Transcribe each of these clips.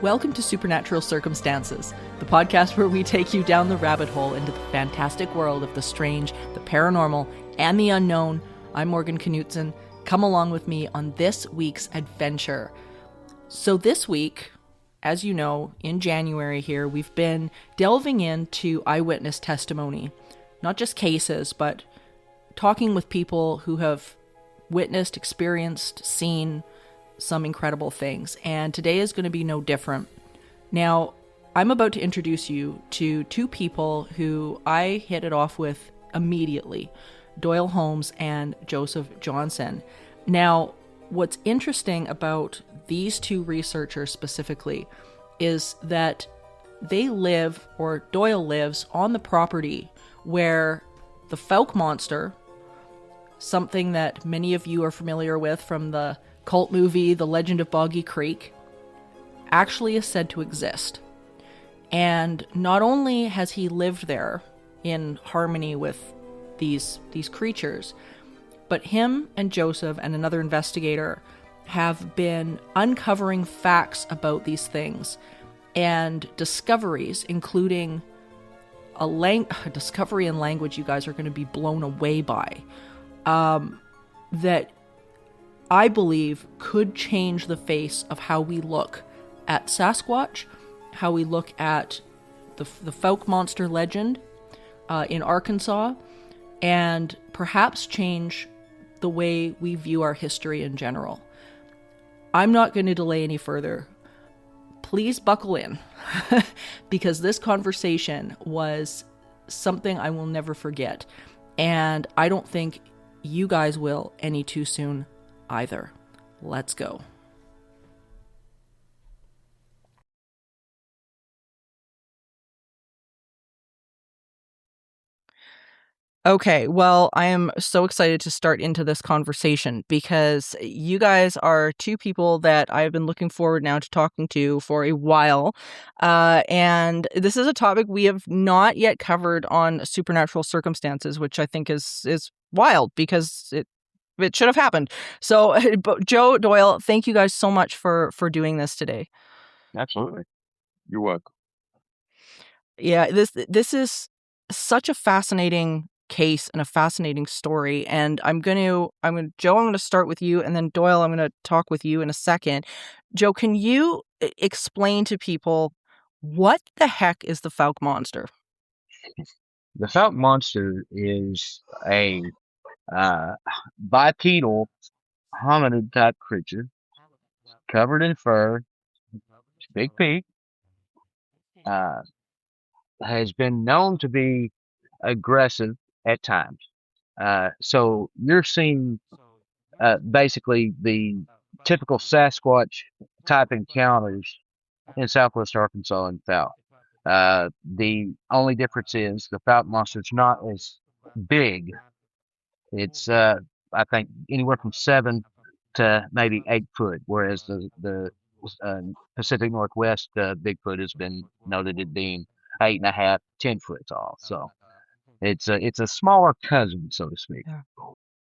Welcome to Supernatural Circumstances, the podcast where we take you down the rabbit hole into the fantastic world of the strange, the paranormal, and the unknown. I'm Morgan Knudsen. Come along with me on this week's adventure. So this week, as you know, in January here, we've been delving into eyewitness testimony. Not just cases, but talking with people who have witnessed, experienced, seen some incredible things. And today is going to be no different. Now, I'm about to introduce you to two people who I hit it off with immediately, Doyle Holmes and Joseph Johnson. Now, what's interesting about these two researchers specifically is that they live, or Doyle lives, on the property where the Fouke Monster, something that many of you are familiar with from the cult movie The Legend of Boggy Creek, actually is said to exist. And not only has he lived there in harmony with these creatures, but him and Joseph and another investigator have been uncovering facts about these things and discoveries, including a discovery in language you guys are going to be blown away by, that I believe could change the face of how we look at Sasquatch, how we look at the Fouke Monster legend in Arkansas, and perhaps change the way we view our history in general. I'm not going to delay any further. Please buckle in, because this conversation was something I will never forget, and I don't think you guys will any too soon either. Let's go. Okay, well, I am so excited to start into this conversation because you guys are two people that I've been looking forward now to talking to for a while. And this is a topic we have not yet covered on Supernatural Circumstances, which I think is wild because it should have happened. So, Joe, Doyle, thank you guys so much for doing this today. Absolutely. You're welcome. Yeah, this is such a fascinating case and a fascinating story. And Joe, I'm going to start with you, and then Doyle, I'm going to talk with you in a second. Joe, can you explain to people what the heck is the Fouke Monster? The Fouke Monster is a bipedal hominid type creature covered in fur, big beak, uh, has been known to be aggressive at times. So you're seeing basically the typical Sasquatch type encounters in southwest Arkansas and Fouke. The only difference is the Fouke Monster's not as big. It's I think anywhere from 7 to maybe 8 foot, whereas the Pacific Northwest Bigfoot has been noted as being 8.5, 10 foot tall. So it's a smaller cousin, so to speak. Yeah.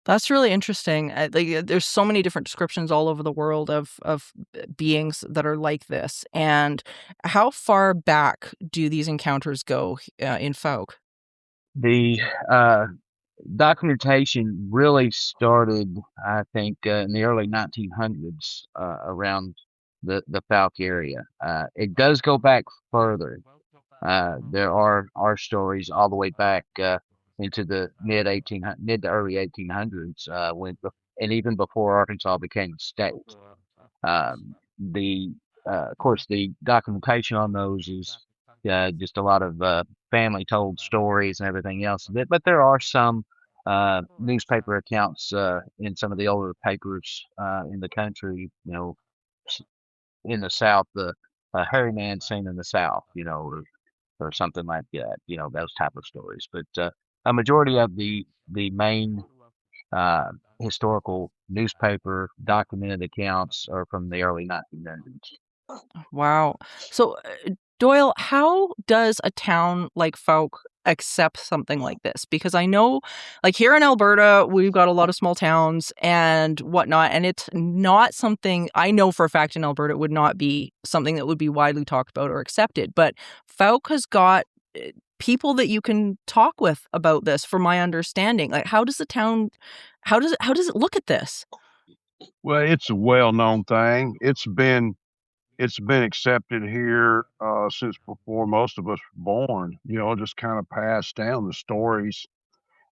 That's really interesting. There's so many different descriptions all over the world of beings that are like this. And how far back do these encounters go in Fouke? The documentation really started, I think, in the early 1900s around the Fouke area. It does go back further. There are stories all the way back into the mid to early 1800s, and even before Arkansas became a state. The Of course, the documentation on those is just a lot of family told stories and everything else. But there are some newspaper accounts in some of the older papers in the country, in the South, the hairy man seen in the South, or something like that, those type of stories. But a majority of the main uh, historical newspaper documented accounts are from the early 1900s. Wow. So Doyle, how does a town like Fouke accept something like this? Because I know, like here in Alberta, we've got a lot of small towns and whatnot, and it's not something I know for a fact in Alberta it would not be something that would be widely talked about or accepted. But Fouke has got people that you can talk with about this, from my understanding. Like, how does the town, how does it look at this? Well, it's a well-known thing. It's been accepted here since before most of us were born. Just kind of passed down the stories.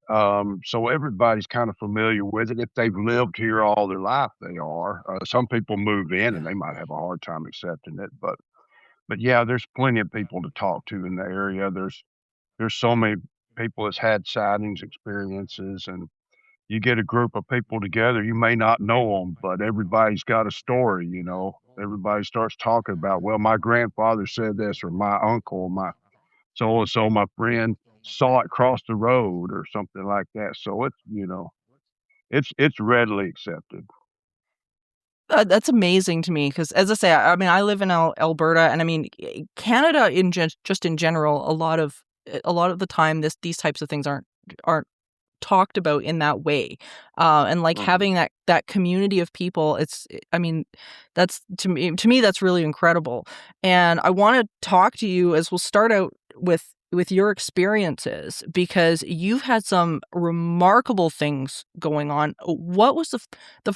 So everybody's kind of familiar with it. If they've lived here all their life, they are. Some people move in and they might have a hard time accepting it, but yeah, there's plenty of people to talk to in the area. There's so many people that's had sightings experiences, and you get a group of people together, you may not know them, but everybody's got a story. Everybody starts talking about, well, my grandfather said this, or my uncle, my so and so, my friend saw it cross the road, or something like that. So it's readily accepted. That's amazing to me because, as I say, I mean, I live in Alberta, and I mean, Canada just in general. A lot of the time, these types of things aren't talked about in that way, and like Mhm. having that community of people. I mean, that's to me that's really incredible. And I want to talk to you as we'll start out with your experiences, because you've had some remarkable things going on. What was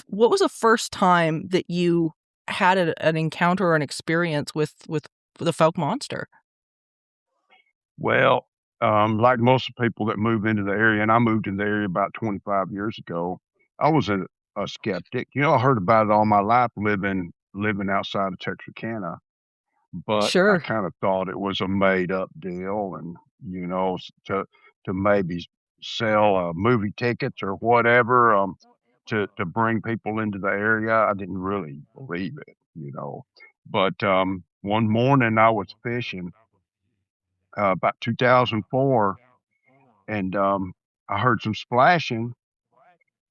what was the first time that you had an encounter or an experience with the Fouke Monster? Well, like most people that move into the area, and I moved in the area about 25 years ago, I was a skeptic. I heard about it all my life living outside of Texarkana, but I Sure. kind of thought it was a made up deal, and to maybe sell movie tickets or whatever, to bring people into the area. I didn't really believe it. But one morning I was fishing about 2004, and I heard some splashing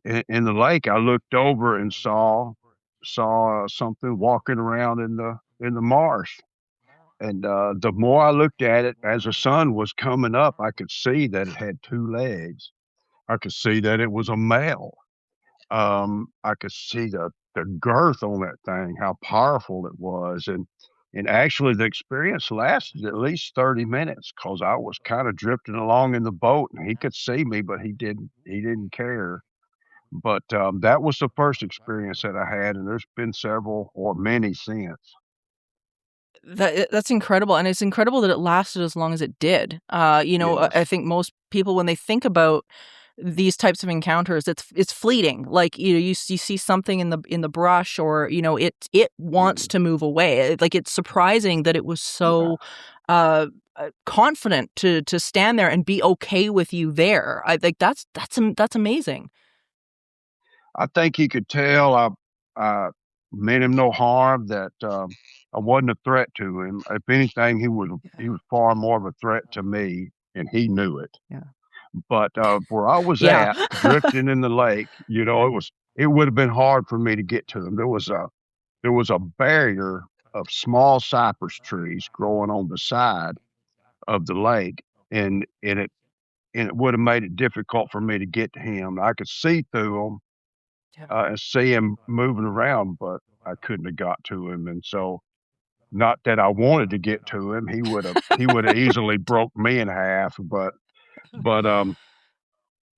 in the lake. I looked over and saw something walking around in the marsh. And the more I looked at it, as the sun was coming up, I could see that it had two legs. I could see that it was a male. I could see the girth on that thing, how powerful it was, and actually the experience lasted at least 30 minutes because I was kind of drifting along in the boat, and he could see me, but he didn't care. But that was the first experience that I had, and there's been several or many since. That's incredible, and it's incredible that it lasted as long as it did. I Yes. think most people, when they think about these types of encounters, it's fleeting. Like, you see something in the brush, or it wants Mhm. to move away. Like, it's surprising that it was Yeah. so confident to stand there and be okay with you there. I think that's amazing. I think he could tell I meant him no harm, that I wasn't a threat to him. If anything, he was far more of a threat to me, and he knew it. Yeah. But where I was Yeah. at, drifting in the lake, it would have been hard for me to get to him. There was a barrier of small cypress trees growing on the side of the lake, and it would have made it difficult for me to get to him. I could see through them Yeah. and see him moving around, but I couldn't have got to him. And so, not that I wanted to get to him, he would have easily broke me in half. But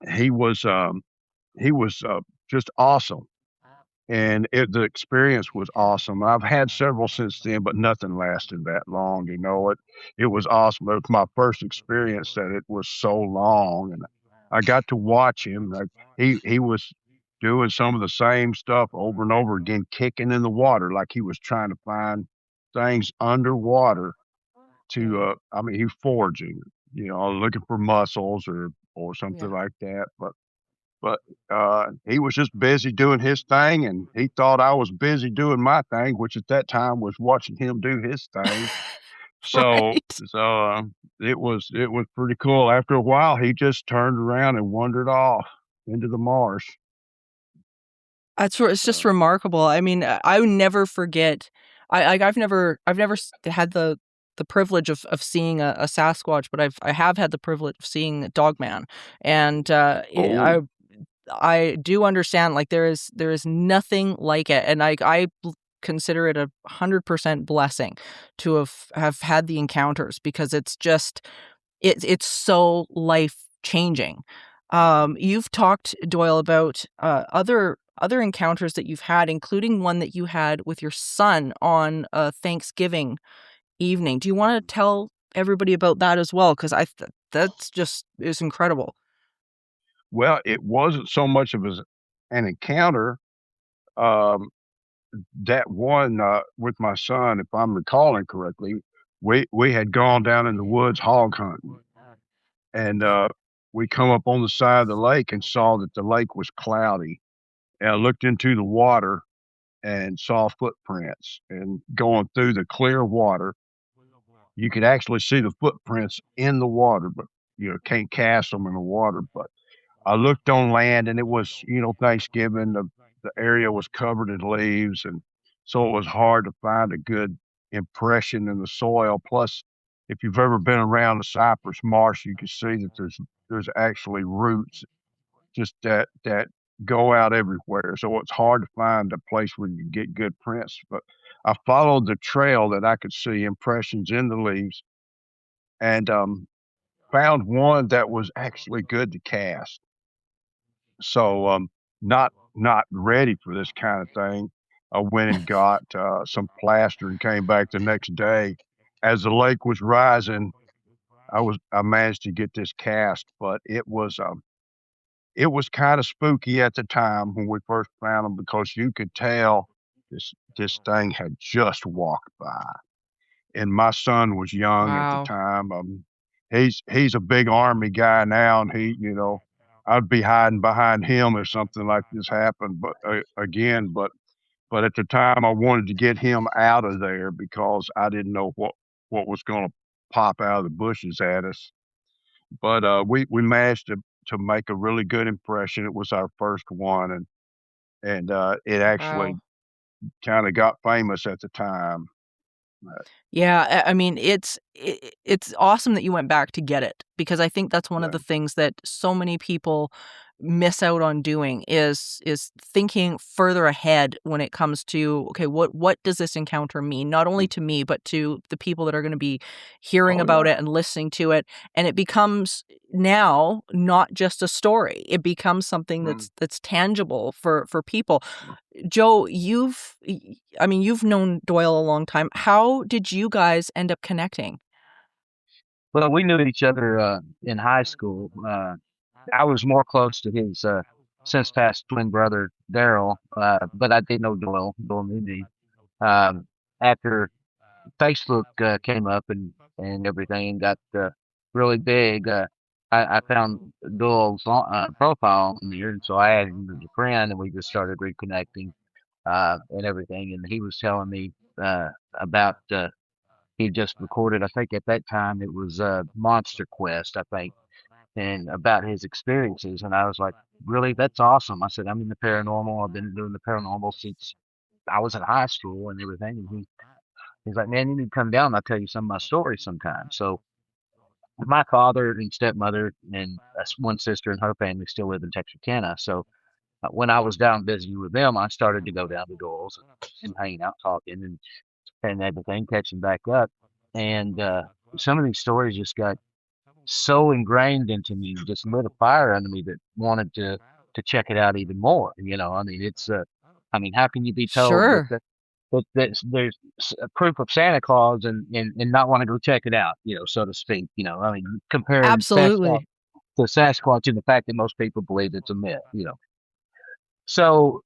he was just awesome, and the experience was awesome. I've had several since then, but nothing lasted that long. It was awesome. It was my first experience that it was so long, and I got to watch him. Like, he was doing some of the same stuff over and over again, kicking in the water like he was trying to find things underwater to. I mean, he was foraging, looking for mussels or something Yeah. like that, but he was just busy doing his thing, and he thought I was busy doing my thing, which at that time was watching him do his thing. So Right. so it was pretty cool. After a while, he just turned around and wandered off into the marsh. It's just So remarkable. I mean, I would never forget. I've never had the the privilege of seeing a Sasquatch, but I have had the privilege of seeing Dogman, and Oh, I do understand, like, there is nothing like it, and consider it 100% blessing to have had the encounters, because it's just it's so life changing. You've talked, Doyle, about other encounters that you've had, including one that you had with your son on Thanksgiving evening. Do you want to tell everybody about that as well? Because that's just is incredible. well, it wasn't so much of an encounter. Um, that one with my son, if I'm recalling correctly, we had gone down in the woods hog hunting, and we come up on the side of the lake and saw that the lake was cloudy. And I looked into the water and saw footprints. And going through the clear water, you could actually see the footprints in the water, but can't cast them in the water. But I looked on land, and it was Thanksgiving. The area was covered in leaves, and so it was hard to find a good impression in the soil. Plus, if you've ever been around the cypress marsh, you can see that there's actually roots just that go out everywhere. So it's hard to find a place where you can get good prints. But I followed the trail that I could see impressions in the leaves, and found one that was actually good to cast. So not ready for this kind of thing. I went and got some plaster and came back the next day. As the lake was rising, I managed to get this cast, but it was kind of spooky at the time when we first found them, because you could tell this thing had just walked by. And my son was young at the Wow. time. He's a big army guy now, and I'd be hiding behind him if something like this happened. But but at the time, I wanted to get him out of there because I didn't know what was going to pop out of the bushes at us. But we managed to make a really good impression. It was our first one, and it actually Wow. kind of got famous at the time. Yeah, I mean, it's awesome that you went back to get it, because I think that's one of Yeah. the things that so many people miss out on doing is thinking further ahead when it comes to, okay, what does this encounter mean? Not only to me, but to the people that are going to be hearing Oh about yeah. it and listening to it. And it becomes now not just a story. It becomes something Mm. that's tangible for people. Joe, I mean, you've known Doyle a long time. How did you guys end up connecting? Well, we knew each other in high school. I was more close to his since passed twin brother Daryl, but I did know Doyle. Doyle knew me. After Facebook came up and everything and got really big, I found Doyle's profile on there, and so I added him as a friend, and we just started reconnecting and everything. And he was telling me about he just recorded. I think at that time it was Monster Quest, I think, and about his experiences. And I was like, really, that's awesome. I said, I'm in the paranormal. I've been doing the paranormal since I was in high school and everything. And he's like, man, you need to come down and I'll tell you some of my stories sometime. So my father and stepmother and one sister and her family still live in Texarkana. So when I was down visiting with them, I started to go down to Doyle's and hanging out, talking and everything, catching back up. And some of these stories just got so ingrained into me, just lit a fire under me that wanted to check it out even more. I mean, it's I mean, how can you be told that Sure. there's a proof of Santa Claus and not want to go check it out, so to speak. I mean, comparing Sasquatch Absolutely. to Sasquatch and the fact that most people believe it's a myth. So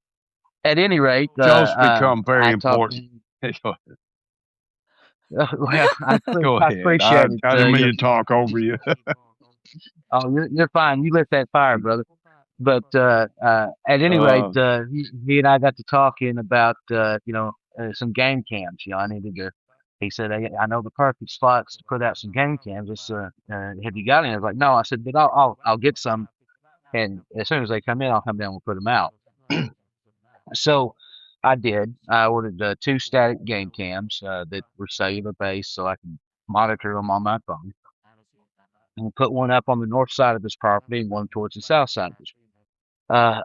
at any rate, Joe's become very I talked. important. Well, Go I ahead. I appreciate it. I didn't mean to talk over you. Oh, you're fine. You lit that fire, brother. But at any rate, uh, he and I got to talking about some game cams. I needed to. He said, I know the perfect spots to put out some game cams. Just, have you got any? I was like, no. I said, but I'll get some, and as soon as they come in, I'll come down and put them out. So I did. I ordered two static game cams that were cellular based, so I can monitor them on my phone, and put one up on the north side of this property and one towards the south side of this.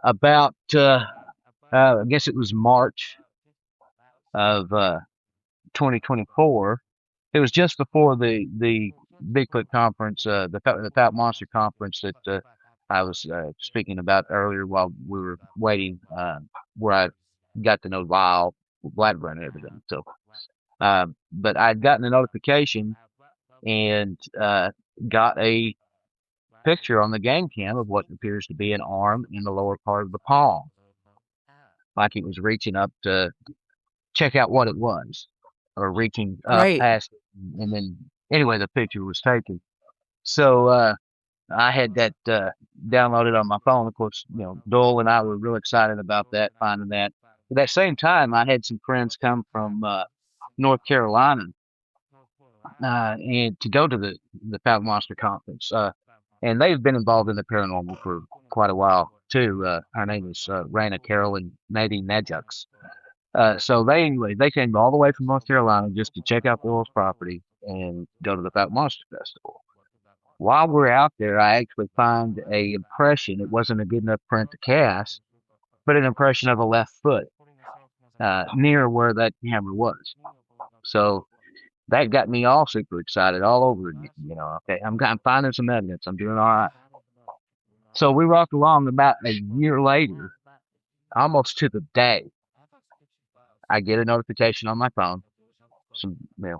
About I guess it was March of 2024. It was just before the Bigfoot conference, the Fouke Monster conference that I was speaking about earlier while we were waiting, where I got to know Lyle, Blackburn, and everything. So, but I'd gotten a notification and got a picture on the game cam of what appears to be an arm in the lower part of the palm, like it was reaching up to check out what it was, or reaching up Right. past it. And then, anyway, the picture was taken. So I had that downloaded on my phone. Of course, Doyle and I were real excited about that, finding that. At that same time, I had some friends come from North Carolina and to go to the Fouke Monster conference. And they've been involved in the paranormal for quite a while too. Her name is Raina Carroll and Nadine Najux. So they came all the way from North Carolina just to check out Doyle's property and go to the Fouke Monster Festival. While we're out there, I actually find a impression. It wasn't a good enough print to cast, but an impression of a left foot near where that camera was. So that got me all super excited all over again. Okay, I'm finding some evidence. I'm doing all right. So we rocked along. About a year later, almost to the day, I get a notification on my phone. Some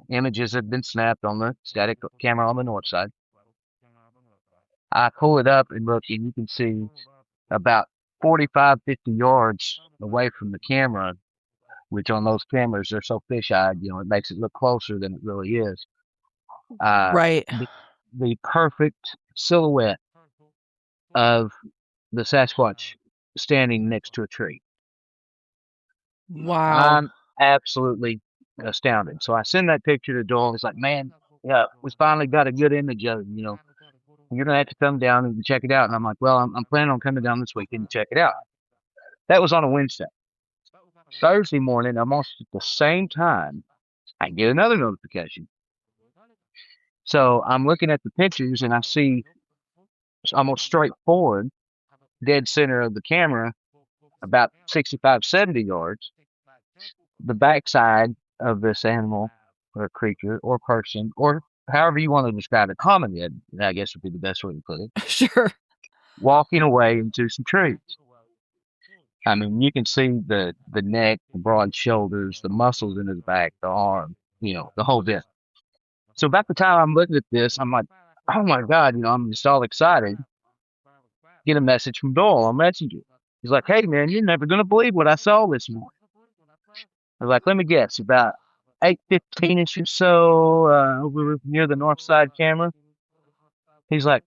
images have been snapped on the static camera on the north side. I pull it up and look, and you can see about 45, 50 yards away from the camera, which on those cameras, they're so fish-eyed, it makes it look closer than it really is. Right. The perfect silhouette of the Sasquatch standing next to a tree. Wow. I'm absolutely astounded. So I send that picture to Doyle. He's like, man, yeah, we finally got a good image of it. You're going to have to come down and check it out. And I'm like, well, I'm planning on coming down this weekend to check it out. That was on a Wednesday. Thursday morning, almost at the same time, I get another notification. So I'm looking at the pictures and I see almost straight forward, dead center of the camera, about 65, 70 yards, the backside of this animal or creature or person, or however you want to describe it, hominid, I guess would be the best way to put it, Sure. walking away into some trees. I mean, you can see the neck, the broad shoulders, the muscles in his back, the arm, the whole bit. So about the time I'm looking at this, I'm like, oh my God, I'm just all excited. Get a message from Doyle on Messenger. He's like, hey man, you're never gonna believe what I saw this morning. I was like, let me guess, about 8:15ish or so, over near the north side camera. He's like,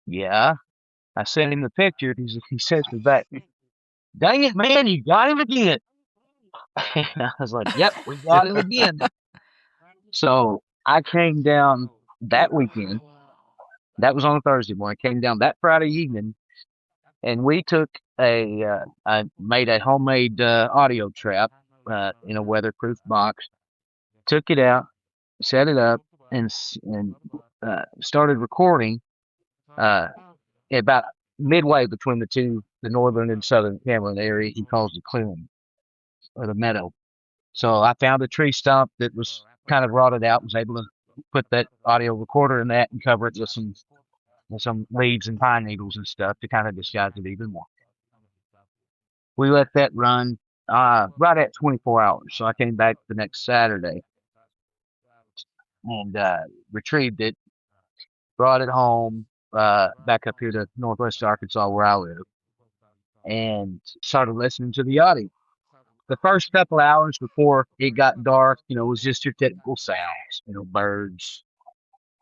yeah. I sent him the picture. He says to me back, dang it, man, you got him again. I was like, yep, we got him again. So I came down that weekend. That was on a Thursday morning. I came down that Friday evening, and we took I made a homemade audio trap in a weatherproof box. Took it out, set it up, and started recording about midway between the northern and southern camera in the area he calls the clearing or the meadow. So I found a tree stump that was kind of rotted out, was able to put that audio recorder in that and cover it with some leaves and pine needles and stuff to kind of disguise it even more. We let that run right at 24 hours. So I came back the next Saturday and retrieved it, brought it home back up here to northwest Arkansas where I live, and started listening to the audio. The first couple hours before it got dark, was just your typical sounds, birds,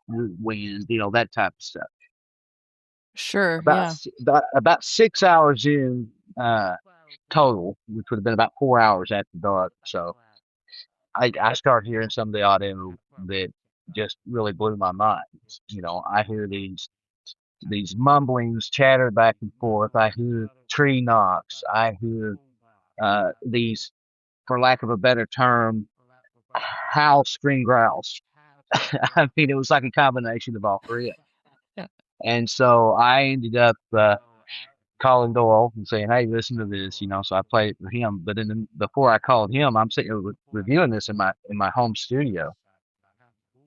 wind, that type of stuff. Sure. Yeah. About 6 hours in total, which would have been about 4 hours after dark. So I start hearing some of the audio that just really blew my mind. I hear these mumblings chatter back and forth. I hear tree knocks. I hear these, for lack of a better term, howl, scream, growls. I mean, it was like a combination of all three. Yeah. And so I ended up calling Doyle and saying, "Hey, listen to this," you know. So I played it for him. But then before I called him, I'm sitting here reviewing this in my home studio,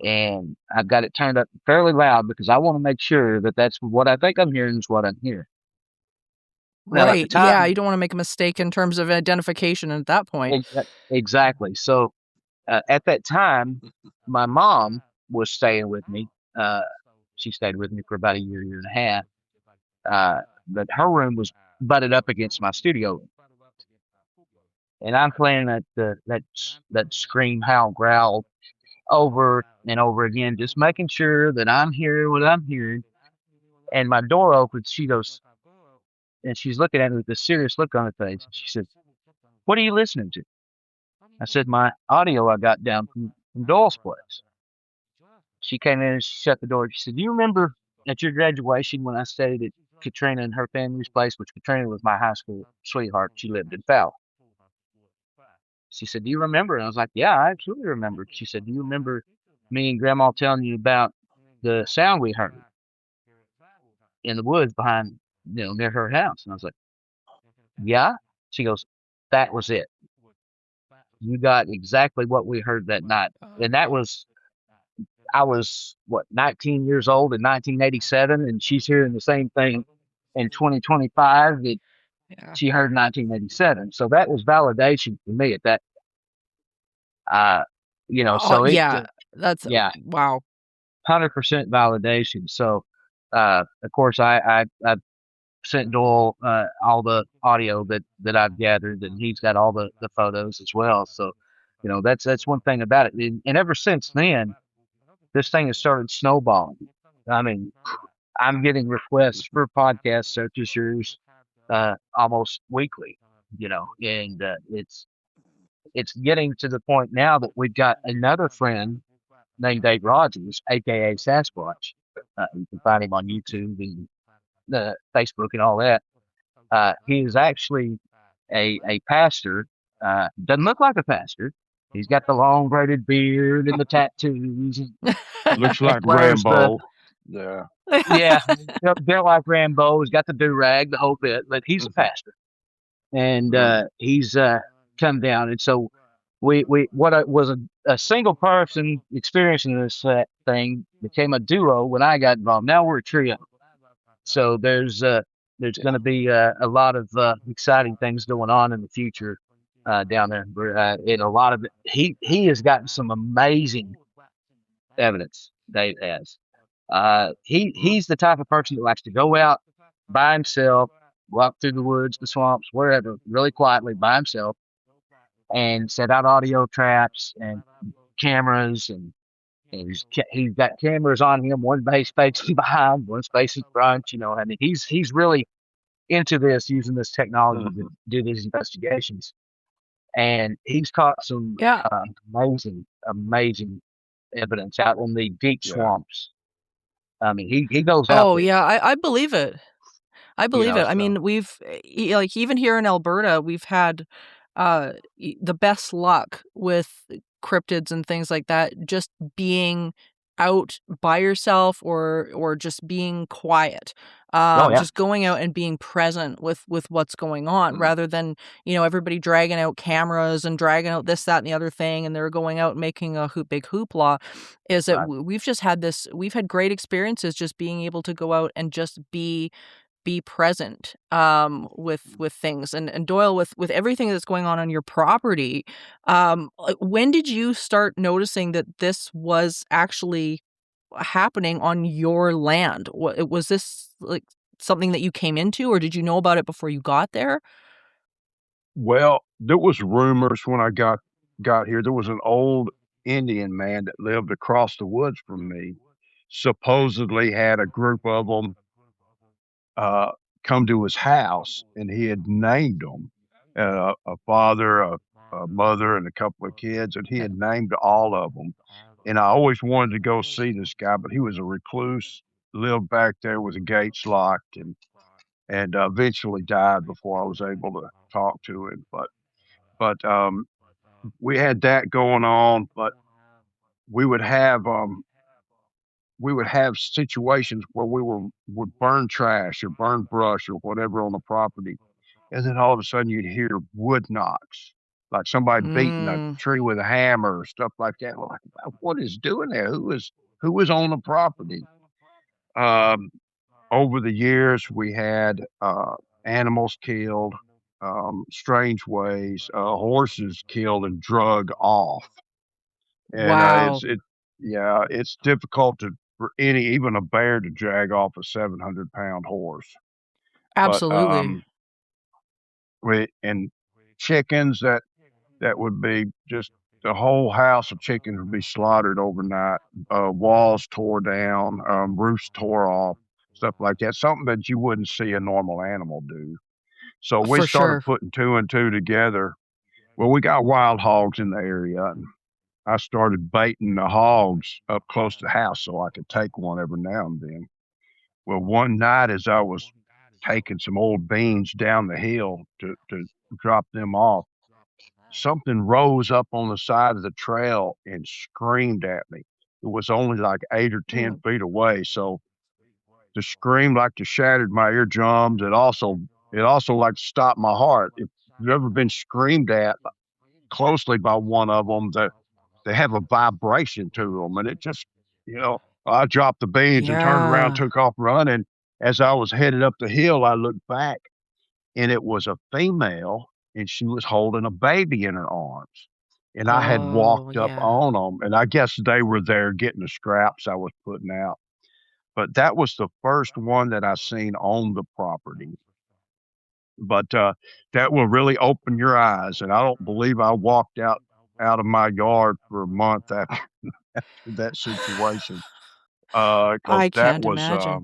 and I've got it turned up fairly loud because I want to make sure that that's what I think I'm hearing is what I'm hearing. Now, at the Right. Yeah, you time, don't want to make a mistake in terms of identification at that point. exactly. So at that time, my mom was staying with me. Uh, she stayed with me for about a year, year and a half. Uh, but her room was butted up against my studio room, and I'm playing that scream, howl, growl over and over again, just making sure that I'm hearing what I'm hearing. And my door opens. She goes, and she's looking at me with this serious look on her face. And she said, "What are you listening to?" I said, "My audio I got down from Doyle's place." She came in and she shut the door. She said, "Do you remember at your graduation when I stayed at Katrina and her family's place, which Katrina was my high school sweetheart. She lived in Fowler." She said, "Do you remember?" And I was like, "Yeah, I absolutely remember." She said, "Do you remember me and Grandma telling you about the sound we heard in the woods behind, near her house?" And I was like, "Yeah." She goes, "That was it. You got exactly what we heard that night." And that was, I was, what, 19 years old in 1987, and she's hearing the same thing in 2025 that Yeah. she heard in 1987. So that was validation for me at that, uh, Oh, so yeah. That's yeah, wow. 100% validation. So, of course, I sent Doyle all the audio that I've gathered, and he's got all the photos as well. So, that's one thing about it. And ever since then, this thing has started snowballing. I mean, I'm getting requests for podcasts such as yours almost weekly, and it's getting to the point now that we've got another friend named Dave Rogers, aka Sasquatch. You can find him on YouTube and Facebook and all that. He is actually a pastor. Doesn't look like a pastor. He's got the long braided beard and the tattoos. And Looks like wears the Rambo. Yeah. yeah, built like Rambo. He's got the do rag, the whole bit. But he's a Mhm. pastor, and Mhm. he's come down. And so we was a single person experiencing this thing became a duo when I got involved. Now we're a trio. So there's Yeah. going to be a lot of exciting things going on in the future down there. And a lot of it, he has gotten some amazing evidence. Dave has. Mhm. He's the type of person that likes to go out by himself, walk through the woods, the swamps, wherever, really quietly by himself, and set out audio traps and cameras and he's got cameras on him, one base facing behind, one facing front. I mean, he's really into this, using this technology to Mhm. do these investigations, and he's caught some Yeah. amazing evidence out in the deep Yeah. swamps. I mean, he goes out Oh, there, yeah, I believe it. I believe it. I so mean, we've like even here in Alberta, we've had the best luck with cryptids and things like that just being out by yourself or just being quiet. oh yeah, Just going out and being present with what's going on Mhm. rather than, everybody dragging out cameras and dragging out this, that, and the other thing, and they're going out and making a big hoopla. Is that right, we've had great experiences just being able to go out and just be present with things. And Doyle, with everything that's going on your property, like, when did you start noticing that this was actually happening on your land? Was this like something that you came into, or did you know about it before you got there? Well, there was rumors when I got here. There was an old Indian man that lived across the woods from me. Supposedly had a group of them uh, come to his house, and he had named them a father, a mother, and a couple of kids, and he Yeah. had named all of them. And I always wanted to go see this guy, but he was a recluse, lived back there with the gates locked, and eventually died before I was able to talk to him. But we had that going on. But we would have situations where would burn trash or burn brush or whatever on the property, and then all of a sudden you'd hear wood knocks, like somebody beating a Mm, tree with a hammer or stuff like that. We're like, "Wow, what is doing there? Who is on the property?" Um, Over the years, we had animals killed, strange ways, horses killed and drug off, and wow. yeah, it's difficult for even a bear to drag off a 700-pound horse. But Absolutely. and chickens that would be just the whole house of chickens would be slaughtered overnight. Walls tore down, roofs tore off, stuff like that. Something that you wouldn't see a normal animal do. So we For started sure. putting two and two together. Well, we got wild hogs in the area, and I started baiting the hogs up close to the house so I could take one every now and then. Well, one night as I was taking some old beans down the hill to drop them off, something rose up on the side of the trail and screamed at me. It was only like 8 or 10 feet away. So the scream like to shattered my eardrums. It also like stopped my heart. If you've ever been screamed at closely by one of them, they have a vibration to them, and it just, I dropped the beans and turned around, Yeah. took off running. As I was headed up the hill, I looked back, and it was a female, and she was holding a baby in her arms. And I had Oh, walked up yeah. on them, and I guess they were there getting the scraps I was putting out. But that was the first one that I seen on the property. But that will really open your eyes, and I don't believe I walked out of my yard for a month after that situation. Because I can't imagine.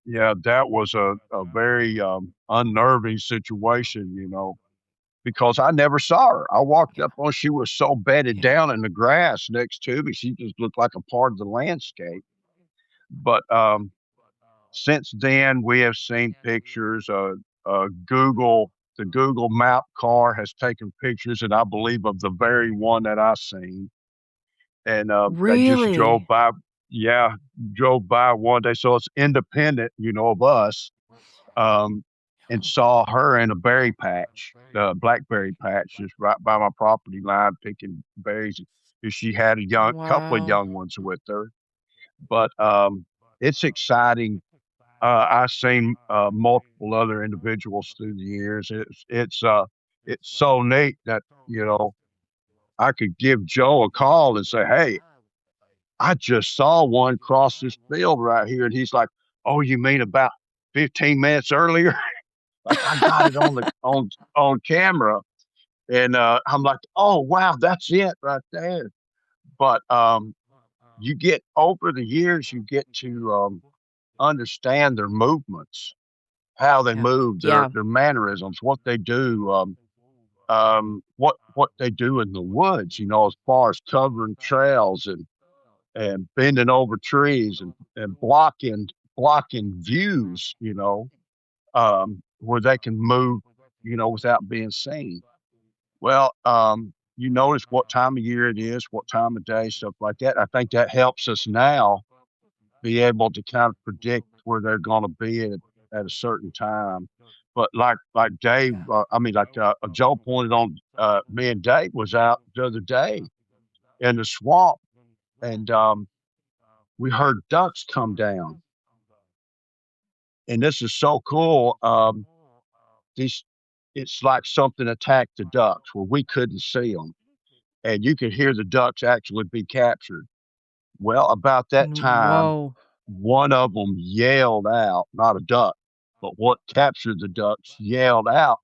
yeah, that was a very unnerving situation, because I never saw her. I walked up on, she was so bedded Yeah. down in the grass next to me, she just looked like a part of the landscape. But since then, we have seen pictures. The Google Map car has taken pictures, and I believe of the very one that I seen, and they just drove Really? by. Yeah, drove by one day, so it's independent, of us, um, and saw her in a berry patch, the blackberry patch, just right by my property line, picking berries. And she had a couple of Wow. young ones with her, but it's exciting. I've seen multiple other individuals through the years. It's so neat that I could give Joe a call and say, "Hey, I just saw one cross this field right here," and he's like, "Oh, you mean about 15 minutes earlier?" Like I got it on camera, and I'm like, "Oh wow, that's it right there." But you get over the years, you get to understand their movements, how they Yeah. move, their Yeah. their mannerisms, what they do, what they do in the woods. As far as covering trails and bending over trees and blocking views. Where they can move, without being seen. Well, you notice what time of year it is, what time of day, stuff like that. I think that helps us now be able to kind of predict where they're going to be at a certain time. But like Dave, I mean, like Joe pointed on, me and Dave was out the other day in the swamp, and we heard ducks come down, and this is so cool. These, it's like something attacked the ducks where we couldn't see them, and you could hear the ducks actually be captured. Well, about that time, Whoa. one of them yelled out, not a duck, but what captured the ducks yelled out.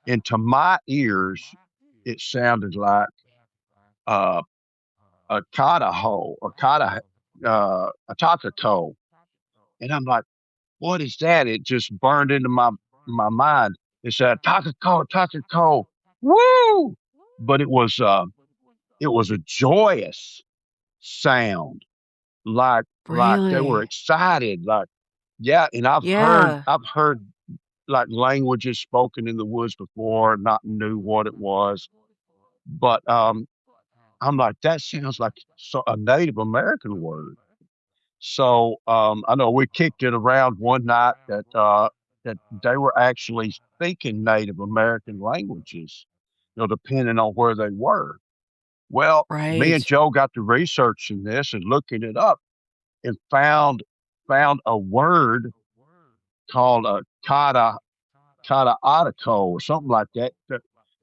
And to my ears, it sounded like uh, a cataho, a takato. And I'm like, what is that? It just burned into my mind. It said, Takako, Takako, woo! But it was a joyous sound, like they were Really? excited, like, yeah. And I've heard Yeah. I've heard like languages spoken in the woods before, not knew what it was, but I'm like, that sounds like a Native American word. So I know we kicked it around one night that they were actually speaking Native American languages, depending on where they were. Well, me and Right. Joe got to researching this and looking it up and found a word called a kata article or something like that.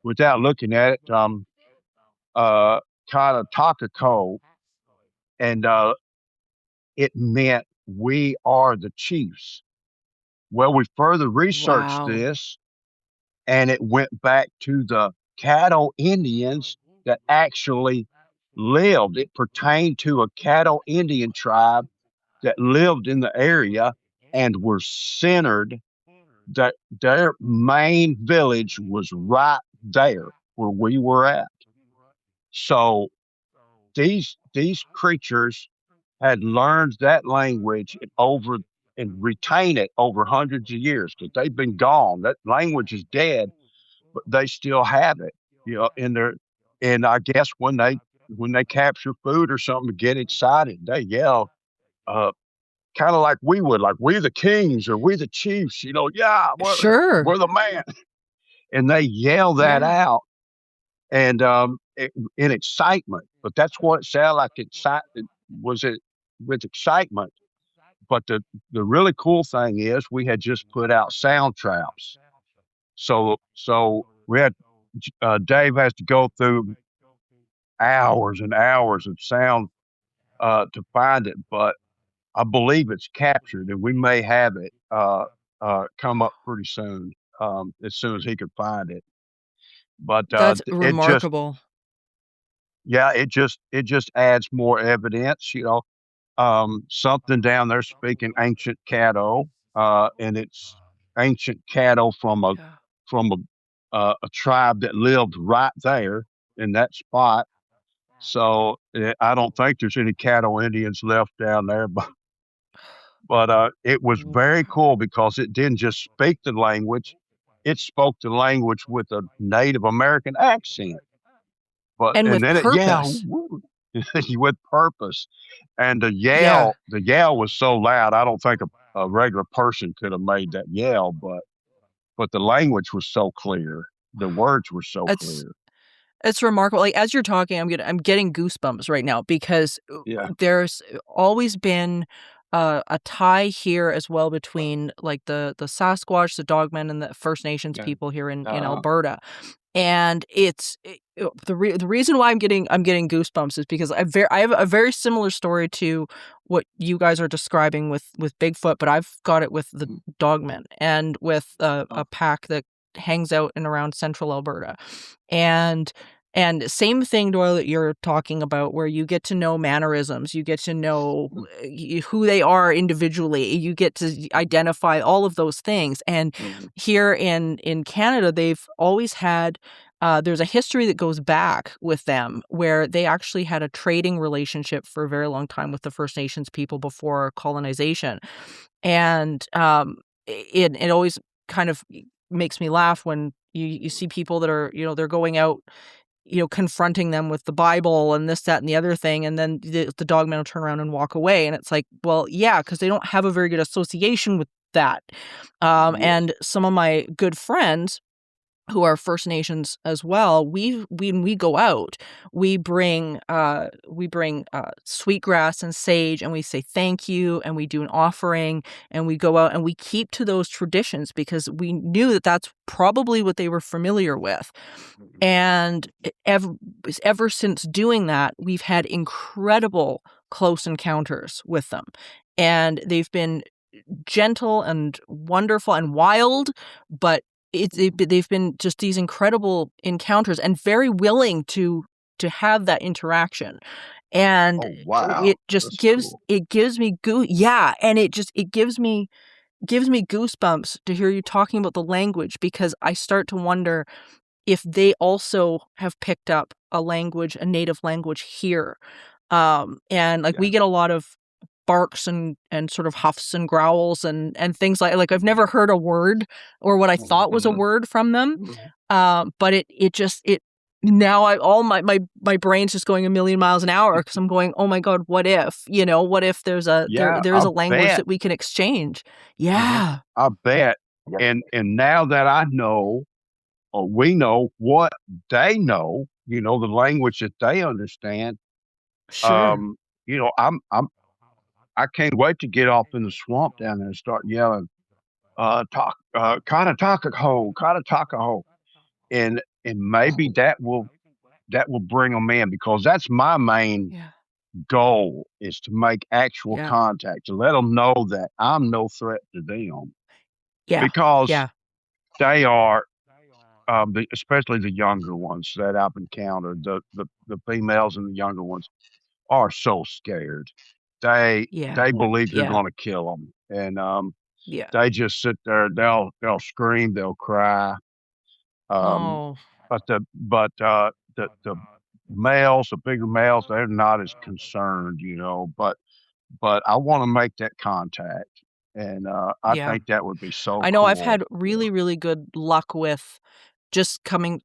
Without looking at it, uh, kata takako, and it meant we are the chiefs. Well, we further researched Wow. this, and it went back to the Caddo Indians that actually lived. It pertained to a Caddo Indian tribe that lived in the area and were centered. That their main village was right there where we were at. So these creatures had learned that language and retain it over hundreds of years because they've been gone. That language is dead, but they still have it, in their. And I guess when they capture food or something to get excited, they yell, uh, kind of like we would, like we the kings or we the chiefs. Yeah, Sure. we're the man, and they yell that Yeah. out and in excitement. But that's what it sounded like. Excitement was it with excitement. But the really cool thing is we had just put out sound traps. So we had Dave has to go through hours and hours of sound to find it, but I believe it's captured, and we may have it come up pretty soon, as soon as he could find it. But That's it just, remarkable. yeah, it just adds more evidence. Something down there speaking ancient Caddo, and it's ancient Caddo Yeah. from a tribe that lived right there in that spot. So I don't think there's any Caddo Indians left down there, but it was very cool because it didn't just speak the language; it spoke the language with a Native American accent. But And and with then it purpose. with purpose, and the Yeah. yell was so loud. I don't think a regular person could have made that yell, but the language was so clear. The words were so It's clear. It's remarkable. Like, as you're talking, I'm getting goosebumps right now because Yeah, there's always been a tie here as well between like the Sasquatch, the Dogmen, and the First Nations yeah. people here in Uh-huh. Alberta. And the reason why I'm getting goosebumps is because I have a very similar story to what you guys are describing with Bigfoot, but I've got it with the Dogmen and with a pack that hangs out in around central Alberta. And same thing, Doyle, that you're talking about, where you get to know mannerisms, you get to know who they are individually, you get to identify all of those things. And Mhm. here in Canada, they've always had. There's a history that goes back with them where they actually had a trading relationship for a very long time with the First Nations people before colonization. And it always kind of makes me laugh when you see people that are, they're going out, confronting them with the Bible and this, that, and the other thing, and then the dogman will turn around and walk away. And it's like, well, yeah, because they don't have a very good association with that. Yes. And some of my good friends who are First Nations as well, when we go out, we bring sweetgrass and sage, and we say thank you, and we do an offering, and we go out and we keep to those traditions because we knew that that's probably what they were familiar with. And ever since doing that, we've had incredible close encounters with them, and they've been gentle and wonderful and wild, but they've been just these incredible encounters and very willing to have that interaction. And Oh wow, it just that's gives cool. it gives me yeah, and it gives me goosebumps to hear you talking about the language, because I start to wonder if they also have picked up a native language here. And like Yeah. we get a lot of barks and sort of huffs and growls and things like I've never heard a word or what I thought was a Mhm. word from them. Mhm. But it now my brain's just going a million miles an hour because I'm going, oh my God, what if, what if Yeah, there is I a language bet. that we can exchange? Mhm. Yeah. I bet. Yeah. And now that I know, or we know what they know, the language that they understand, Sure. um, I can't wait to get off in the swamp down there and start yelling, Kata Taka ho. And maybe that will bring them in, because that's my main Yeah. goal, is to make actual Yeah. contact, to let them know that I'm no threat to them, Yeah. because Yeah. they are, especially the younger ones that I've encountered, the females and the younger ones are so scared. Yeah. They believe you're Yeah. going to kill them, and Yeah. they just sit there. They'll scream, they'll cry. Um, Oh, but the males, the bigger males, they're not as concerned, But I want to make that contact, and I yeah. think that would be so I know I've cool. had really, really good luck with just coming.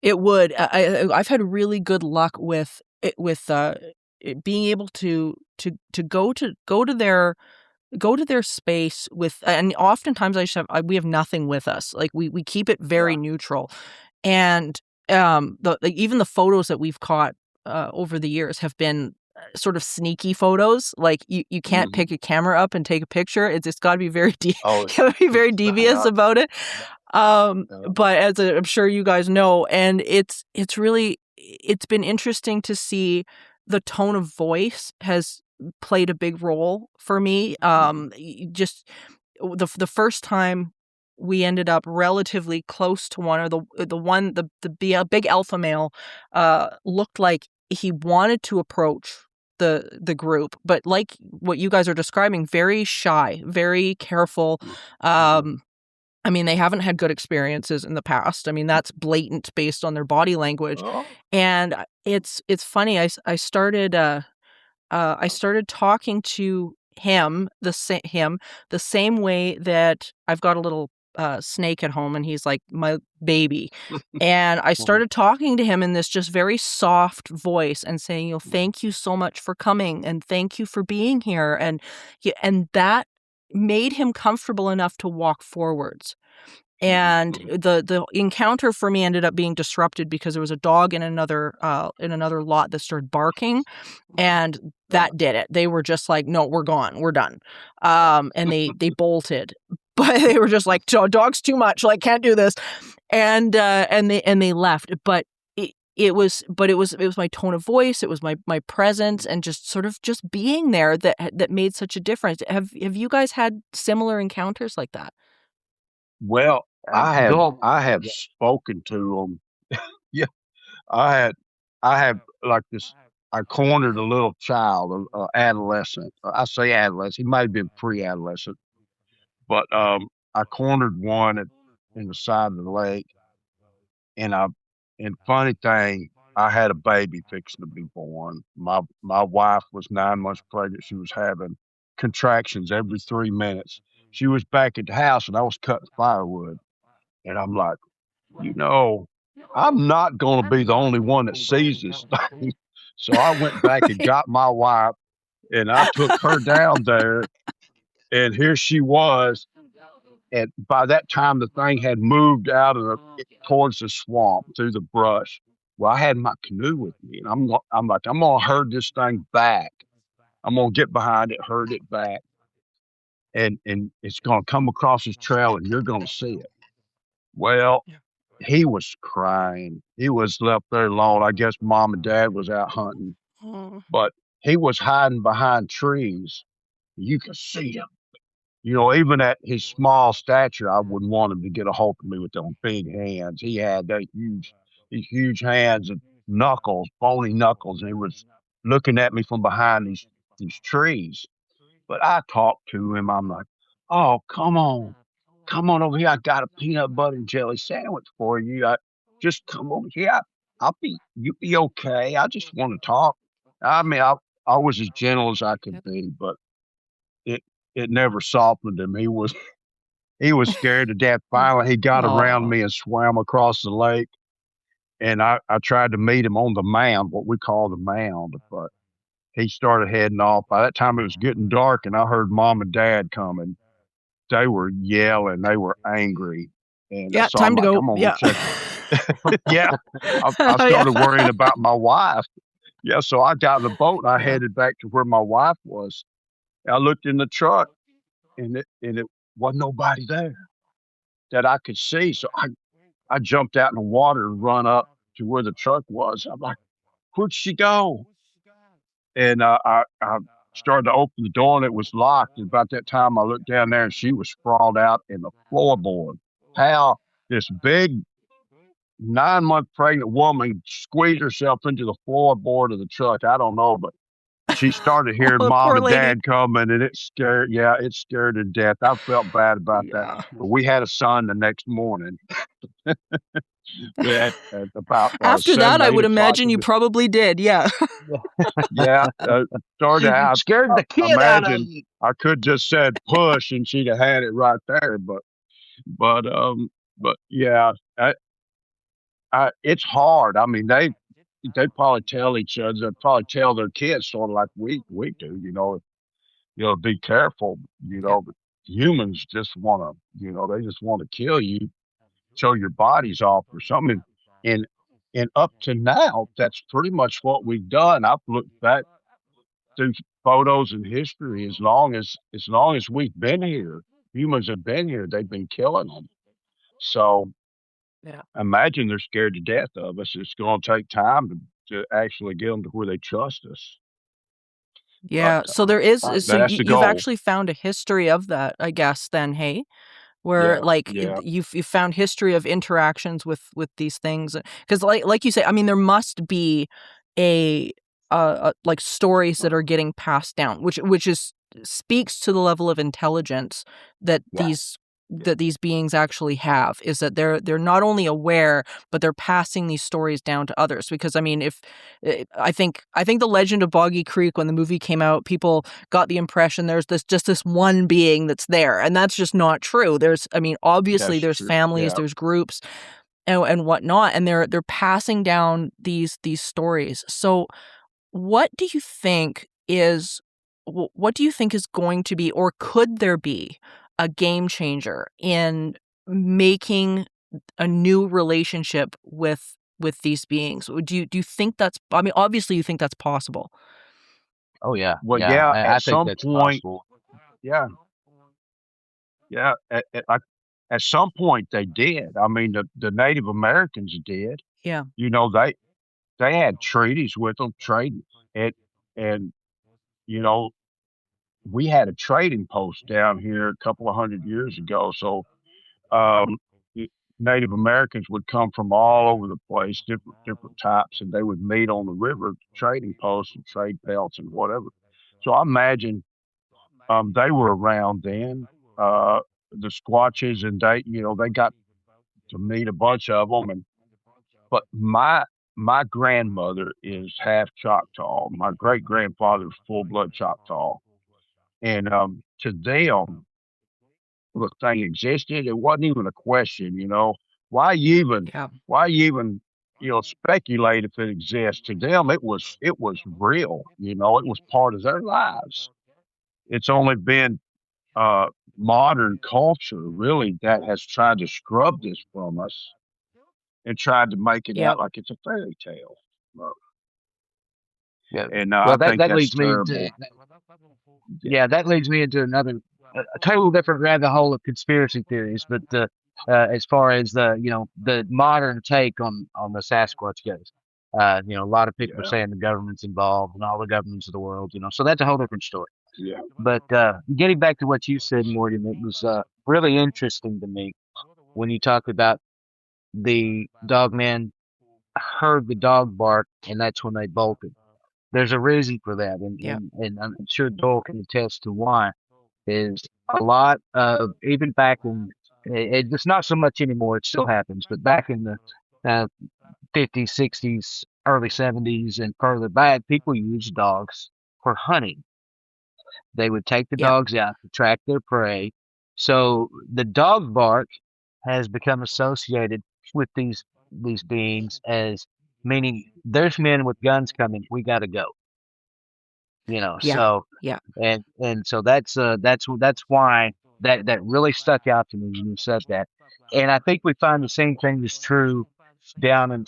It would. I've had really good luck with it, with it being able to go to their space with, and oftentimes we have nothing with us. Like we keep it very Yeah. neutral, and even the photos that we've caught over the years have been sort of sneaky photos. Like you can't Hmm. pick a camera up and take a picture. It's got to be very Oh, you gotta be very devious yeah. about it. Uh, But I'm sure you guys know, and it's really, it's been interesting to see the tone of voice has played a big role for me. Just the first time we ended up relatively close to one, or the one the big alpha male looked like he wanted to approach the group, but like what you guys are describing, very shy, very careful. mhm. um I mean, they haven't had good experiences in the past. I mean, that's blatant based on their body language. Oh, And it's funny. I started talking to him the same way that I've got a little snake at home, and he's like my baby. And I mhm, started talking to him in this just very soft voice and saying, thank you so much for coming, and thank you for being here. And that made him comfortable enough to walk forwards. mhm, And the encounter for me ended up being disrupted because there was a dog in another lot that started barking, and right. that did it. They were just like, "No, we're gone. We're done." And they bolted. But they were just like, Dog's too much. Like, can't do this." And they left. But it was my tone of voice, it was my presence, and just sort of just being there that made such a difference. Have you guys had similar encounters like that? Well, Dog. I have Yeah. spoken to them. Yeah, I had I have like this. I cornered a little child, a adolescent. I say adolescent. He might have been pre-adolescent, but I cornered one in the side of the lake, and funny thing, I had a baby fixing to be born. My wife was 9 months pregnant. She was having contractions every 3 minutes. She was back at the house, and I was cutting firewood, and I'm like, you know, I'm not going to be the only one that sees this thing. So I went back and Right. got my wife, and I took her down there, and here she was. And by that time, the thing had moved out of towards the swamp through the brush. Well, I had my canoe with me, and I'm like, I'm gonna herd this thing back. I'm gonna get behind it, herd it back, and it's gonna come across this trail, and you're gonna see it. Well, he was crying. He was left there alone. I guess mom and dad was out hunting, Oh, but he was hiding behind trees. You could see him. Even at his small stature, I wouldn't want him to get a hold of me with them big hands. He had these huge hands and knuckles, bony knuckles, and he was looking at me from behind these trees. But I talked to him. I'm like, "Oh, come on over here. I got a peanut butter and jelly sandwich for you. Just come over here. You'll be okay. I just want to talk." I mean, I was as gentle as I could be, but it it never softened him. He was scared to death. Finally, he got around oh, me and swam across the lake, and I tried to meet him on the mound, what we call the mound, but he started heading off. By that time, it was getting dark, and I heard mom and dad coming. They were yelling, they were angry, and Yeah, so I'm time to like, go. I'm gonna go Yeah. check. Yeah, I Yeah. started worrying about my wife. Yeah, so I got in the boat and I Yeah. headed back to where my wife was. I looked in the truck, and it wasn't nobody there that I could see. So I jumped out in the water and run up to where the truck was. I'm like, where'd she go? And I started to open the door and it was locked. And about that time, I looked down there and she was sprawled out in the floorboard. How this big 9-month pregnant woman squeezed herself into the floorboard of the truck, I don't know, but she started hearing Oh, mom poor and lady. dad coming, and it scared her to death. I felt bad about that. Yeah. But we had a son the next morning. We had at about After that, 7, I 8 would o'clock imagine in you the probably did. Yeah. yeah. Started out. Scared the kid out of Imagine you. I could just said push, and she'd have had it right there. But but yeah, it's hard. I mean, they probably tell each other, they probably tell their kids sort of like we do. Be careful. Yeah. But humans just want to, they just want to kill you, show your bodies off or something. And and up to now, that's pretty much what we've done. I've looked back through photos and history. As long as we've been here, humans have been here. They've been killing them. So Yeah. imagine they're scared to death of us. It's going to take time to actually get them to where they trust us. But Yeah. So there is. So that's the you've goal. actually found a history of that, I guess. Then, hey. Where Yeah, like yeah, you've found history of interactions with these things, because like you say, I mean, there must be a like stories that are getting passed down, which is speaks to the level of intelligence that yeah. these beings actually have, is that they're not only aware, but they're passing these stories down to others. Because I mean, if I think the Legend of Boggy Creek, when the movie came out, people got the impression there's this one being that's there, and that's just not true. I mean, obviously That's there's true. families, Yeah. there's groups, and whatnot, and they're passing down these stories. So what do you think is what do you think is going to be, or could there be a game changer in making a new relationship with these beings? Do you think that's, I mean, obviously you think that's possible. Oh yeah, Well, yeah. yeah. I At think some that's point, possible. yeah, yeah. At some point, they did. I mean, the Native Americans did. Yeah. You know, they had treaties with them, trading it, and you know, we had a trading post down here a couple of 100 years ago. So um, Native Americans would come from all over the place, different types, and they would meet on the river trading posts and trade pelts and whatever. So I imagine they were around then. Uh, the Squatches, and they got to meet a bunch of them. But my grandmother is half Choctaw. My great grandfather was full blood Choctaw, and to them, the thing existed. It wasn't even a question. Why you even Yeah. why you even speculate if it exists? To them, it was real. It was part of their lives. It's only been uh, modern culture really that has tried to scrub this from us and tried to make it Yep. out like it's a fairy tale. Uh, Yeah. And Well, I that think that that's leads me into terrible. Yeah, that leads me into another a total different rabbit hole of conspiracy theories. But as far as the modern take on the Sasquatch goes, a lot of people are yeah, saying the government's involved and all the governments of the world. So that's a whole different story. yeah, But getting back to what you said, Morgan, it was really interesting to me when you talked about the dog man heard the dog bark and that's when they bolted. There's a reason for that, and, Yep. and, and I'm sure Doyle can attest to why. Is a lot of, even back in, it's not so much anymore, it still happens, but back in the uh, 50s, 60s, early 70s, and further back, people used dogs for hunting. They would take the Yep. dogs out to track their prey. So the dog bark has become associated with these these beings as meaning there's men with guns coming, we got to go. Yeah. So Yeah. and so that's why that really stuck out to me when you said that. And I think we find the same thing is true down in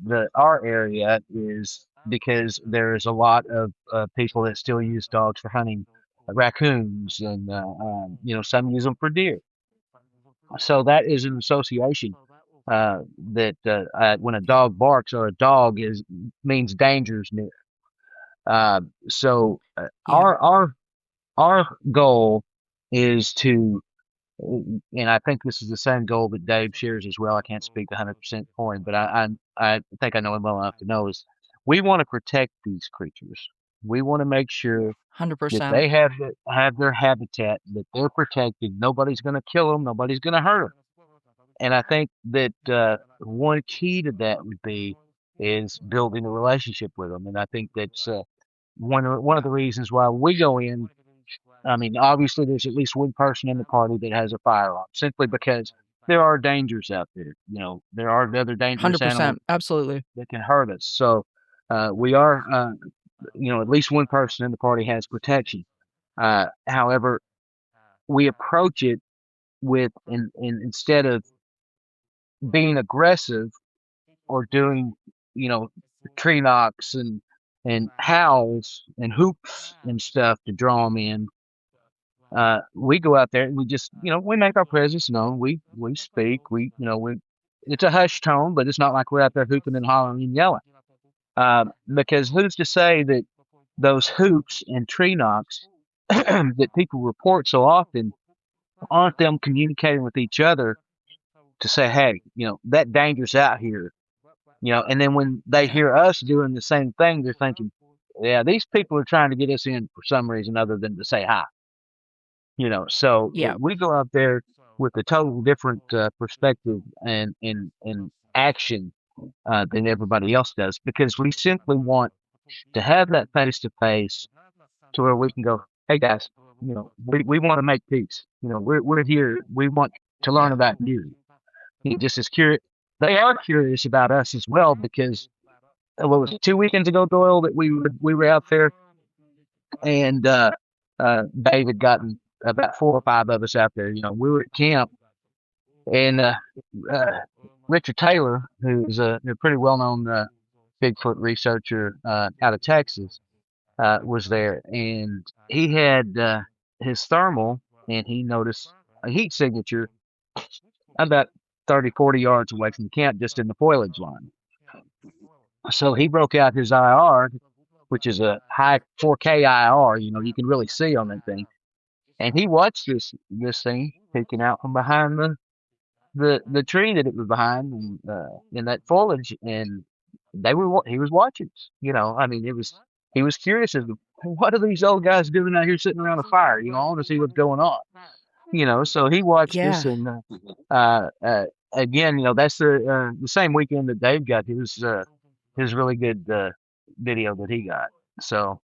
the our area is because there's a lot of people that still use dogs for hunting raccoons and some use them for deer. So that is an association that when a dog barks or a dog is means danger's near. So Yeah. our goal is to, and I think this is the same goal that Dave shares as well. I can't speak 100% for him, but I think I know him well enough to know is we want to protect these creatures. We want to make sure that 100%. they have their habitat, that they're protected. Nobody's going to kill them. Nobody's going to hurt them. And I think that one key to that would be is building a relationship with them. And I think that's one of the reasons why we go in. I mean, obviously, there's at least one person in the party that has a firearm, simply because there are dangers out there. There are other dangerous animals 100%. Absolutely. that can hurt us. So we are, at least one person in the party has protection. However, we approach it with, instead of being aggressive or doing, you know, tree knocks and howls and hoops and stuff to draw them in. We go out there and we just, we make our presence known. We speak. It's a hushed tone, but it's not like we're out there hooping and hollering and yelling. Because who's to say that those hoops and tree knocks that people report so often aren't them communicating with each other to say, hey, that danger's out here. And then when they Yeah. hear us doing the same thing, they're thinking, yeah, these people are trying to get us in for some reason other than to say hi. So Yeah. we go out there with a total different perspective and action than everybody else does because we simply want to have that face to face to where we can go, hey guys, we want to make peace. We're here. We want to learn Yeah. about you. Just as curious, they are curious about us as well because what was it, 2 weekends ago, Doyle, that we were out there and Dave had gotten about 4 or 5 of us out there. We were at camp and uh, Richard Taylor, who's a pretty well-known Bigfoot researcher out of Texas, was there, and he had his thermal, and he noticed a heat signature about 30, 40 yards away from the camp, just in the foliage line. So he broke out his IR, which is a high 4K IR. You can really see on that thing. And he watched this thing peeking out from behind the tree that it was behind, and in that foliage, and he was watching us. I mean, he was curious as to what are these old guys doing out here sitting around a fire. I want to see what's going on. So he watched us, Yeah. and again, that's the same weekend that Dave got his really good video that he got. So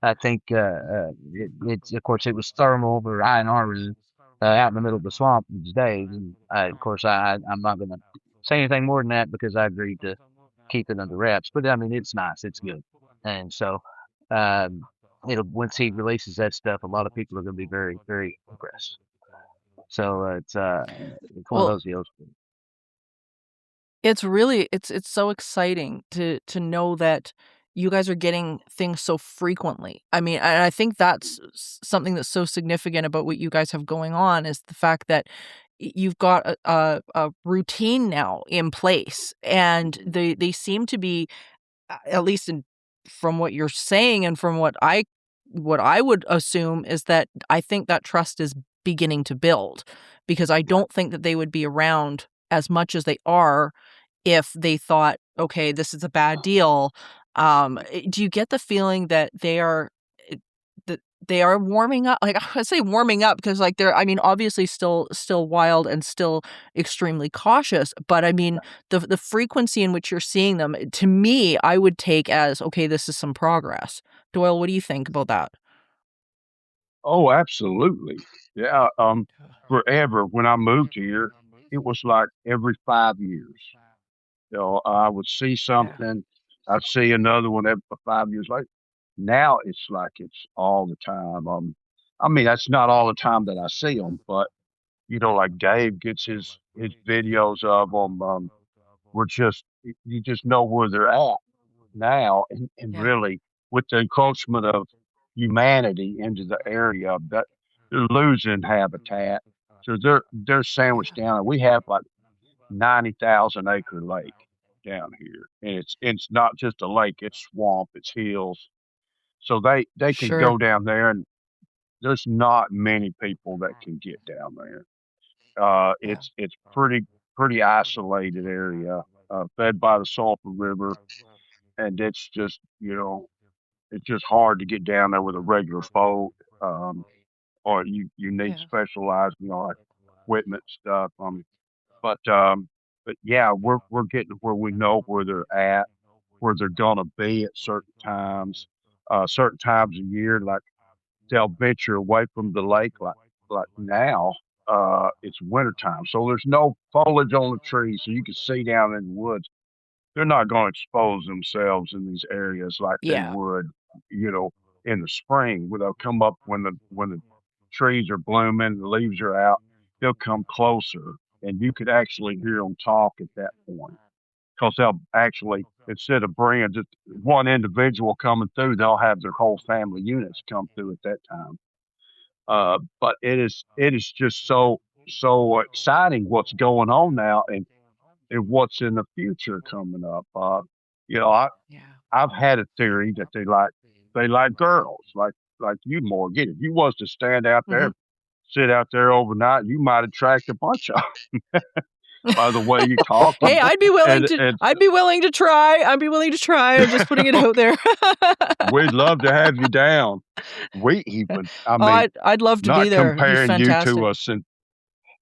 I think it's of course it was thermal over INR room out in the middle of the swamp with Dave, and of course I'm not gonna say anything more than that because I agreed to keep it under wraps. But I mean it's nice, it's good, and so um, it'll once he releases that stuff, a lot of people are gonna be very very impressed. So it's one of Well, those deals. it's so exciting to know that you guys are getting things so frequently. I mean, and I think that's something that's so significant about what you guys have going on is the fact that you've got a routine now in place, and they seem to be, at least from what you're saying and from what I would assume is that I think that trust is beginning to build, because I don't think that they would be around as much as they are if they thought, okay, this is a bad deal. Do you get the feeling that eh, they are warming up? Like I say warming up because like they're, I mean, obviously still wild and still extremely cautious, but I mean the frequency in which you're seeing them, to me, I would take as, okay, this is some progress. Doyle, what do you think about that? Oh, absolutely. Yeah. Forever when I moved here, it was like every 5 years. You know, I would see Yeah. something, I'd see another one every 5 years later. Now it's like it's all the time. I mean, that's not all the time that I see them, but you know, like Dave gets his videos of them. We're just you just know where they're at now, and Yeah. really with the encroachment of humanity into the area, that they're losing habitat, so they're sandwiched Yeah. down. We have like 90,000 acre lake down here, and it's not just a lake; it's swamp, it's hills. So they can Sure. go down there, and there's not many people that can get down there. Yeah. It's pretty isolated area, fed by the Sulphur River, and it's just it's just hard to get down there with a regular boat, or you need Yeah. specialized like equipment stuff. But um, but yeah, we're getting where we know where they're at, where they're gonna be at certain times of year, like they'll venture away from the lake, like now. It's wintertime, so there's no foliage on the trees, so you can see down in the woods. They're not going to expose themselves in these areas like they Yeah. would, you know, in the spring, where they'll come up when the trees are blooming, the leaves are out. They'll come closer, and you could actually hear them talk at that point, because they'll actually, instead of bringing just one individual coming through, they'll have their whole family units come through at that time. But it is just so exciting what's going on now, and what's in the future coming up. You know, Yeah. I've had a theory that they like girls, like you, Morgan. If you was to stand out Hmm. there, sit out there overnight, you might attract a bunch of 'em by the way you talk, Hey, I'd be willing and to. and I'd be willing to try. I'd be willing to try. I'm just putting it out there. we'd love to have you down. We even, I Oh, mean, I'd love to be not there. It'd be comparing you to fantastic. a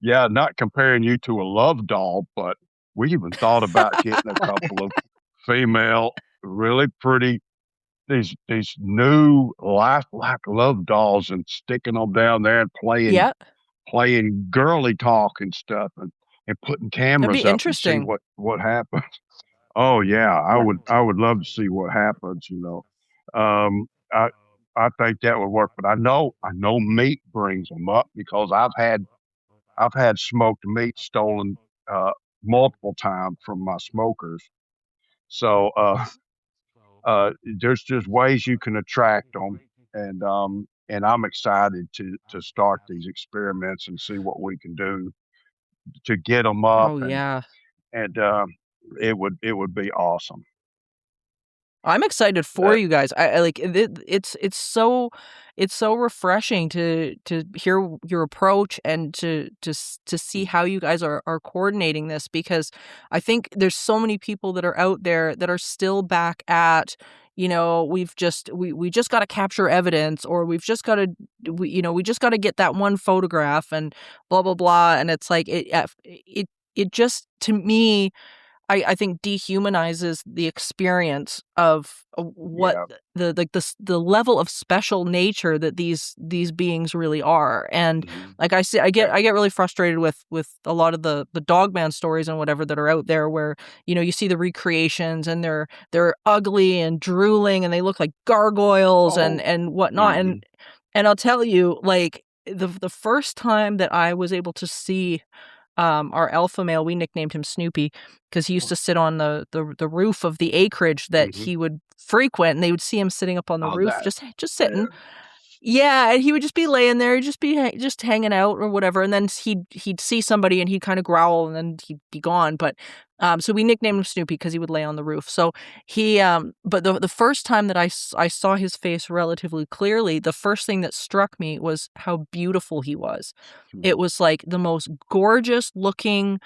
yeah, not comparing you to a love doll, but we even thought about getting a couple of female, really pretty, these new lifelike love dolls, and sticking them down there and playing Yeah, playing girly talk and stuff, and putting that'd be cameras up and see interesting. what happens. Oh yeah, Yeah. I would love to see what happens. I think that would work, but I know meat brings them up, because I've had smoked meat stolen uh, multiple times from my smokers. So there's just ways you can attract them, and I'm excited to start these experiments and see what we can do to get them up, Oh yeah. and it would be awesome. I'm excited for That you guys. I like it's so refreshing to hear your approach and to see how you guys are coordinating this, because I think there's so many people that are out there that are still back at, we just got to capture evidence, or we've just got to we just got to get that one photograph and blah blah blah, and it's like it just, to me, I think, dehumanizes the experience of what yeah. the level of special nature that these beings really are. And Hmm. like I see, I get really frustrated with a lot of the Dogman stories and whatever that are out there, where you see the recreations and they're ugly and drooling and they look like gargoyles and Oh. and whatnot. Hmm. And I'll tell you, like, the first time that I was able to see our alpha male, we nicknamed him Snoopy because he used to sit on the roof of the acreage that Hmm. he would frequent, and they would see him sitting up on the Oh, roof, that. just Yeah. sitting. Yeah, and he would just be laying there, he'd just be just hanging out or whatever, and then he'd see somebody and he'd kind of growl and then he'd be gone. But so we nicknamed him Snoopy because he would lay on the roof. So but the first time that I saw his face relatively clearly, the first thing that struck me was how beautiful he was. It Mhm. was like the most gorgeous looking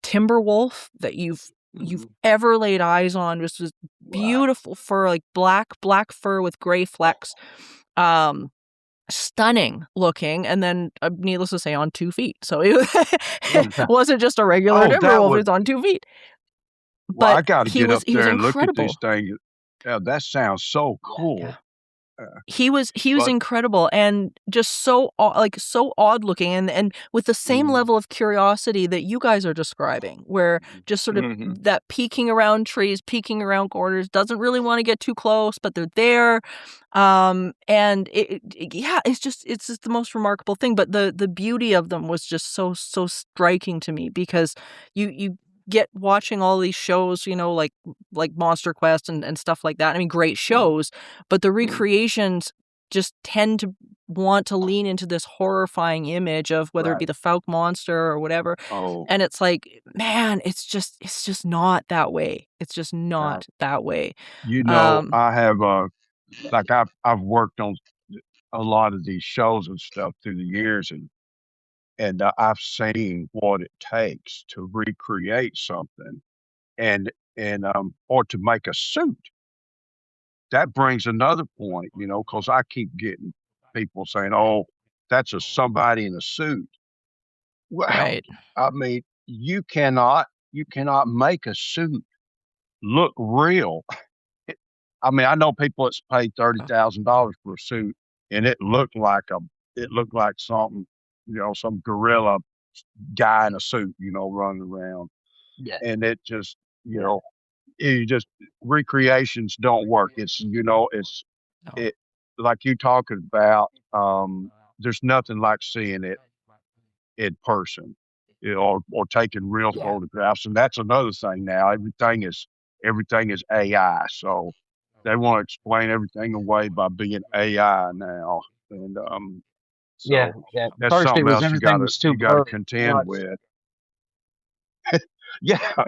timber wolf that you've Mhm. ever laid eyes on. Just this Wow. beautiful fur, like black fur with gray flecks. Um, Stunning looking, and then, needless to say, on 2 feet. So it What is that? wasn't just a regular Oh, timber that wolf, it would. was on 2 feet. Well, I But got to get up he was there and look at these incredible. things. Yeah, that sounds so Yeah. cool. he was But incredible and just so so odd looking and with the same level of curiosity that you guys are describing, where just sort of that peeking around trees, peeking around corners, doesn't really want to get too close, but they're there. And yeah, it's just the most remarkable thing. But the beauty of them was just so striking to me, because you get watching all these shows, like Monster Quest and stuff like that. I mean, great shows, but the recreations just tend to want to lean into this horrifying image of whether it be the Fouke Monster or whatever. oh, And it's like, man, it's just not that way. It's just not that way. I have like I've worked on a lot of these shows and stuff through the years, and I've seen what it takes to recreate something, and or to make a suit. That brings another point, because I keep getting people saying, "Oh, that's somebody in a suit." Well, Right. I mean, you cannot make a suit look real. I mean, I know people that's paid $30,000 for a suit, and it looked like something, some gorilla guy in a suit, running around, Yeah. and it just, you know, you just recreations don't work. It's No. it like you talking about. There's nothing like seeing it in person, or taking real photographs, and that's another thing now. Everything is AI, so they want to explain everything away by being AI now, and Yeah. so Yeah. that's First, it something was else you everything gotta was too you gotta blurry. Now contend it's with. Yeah,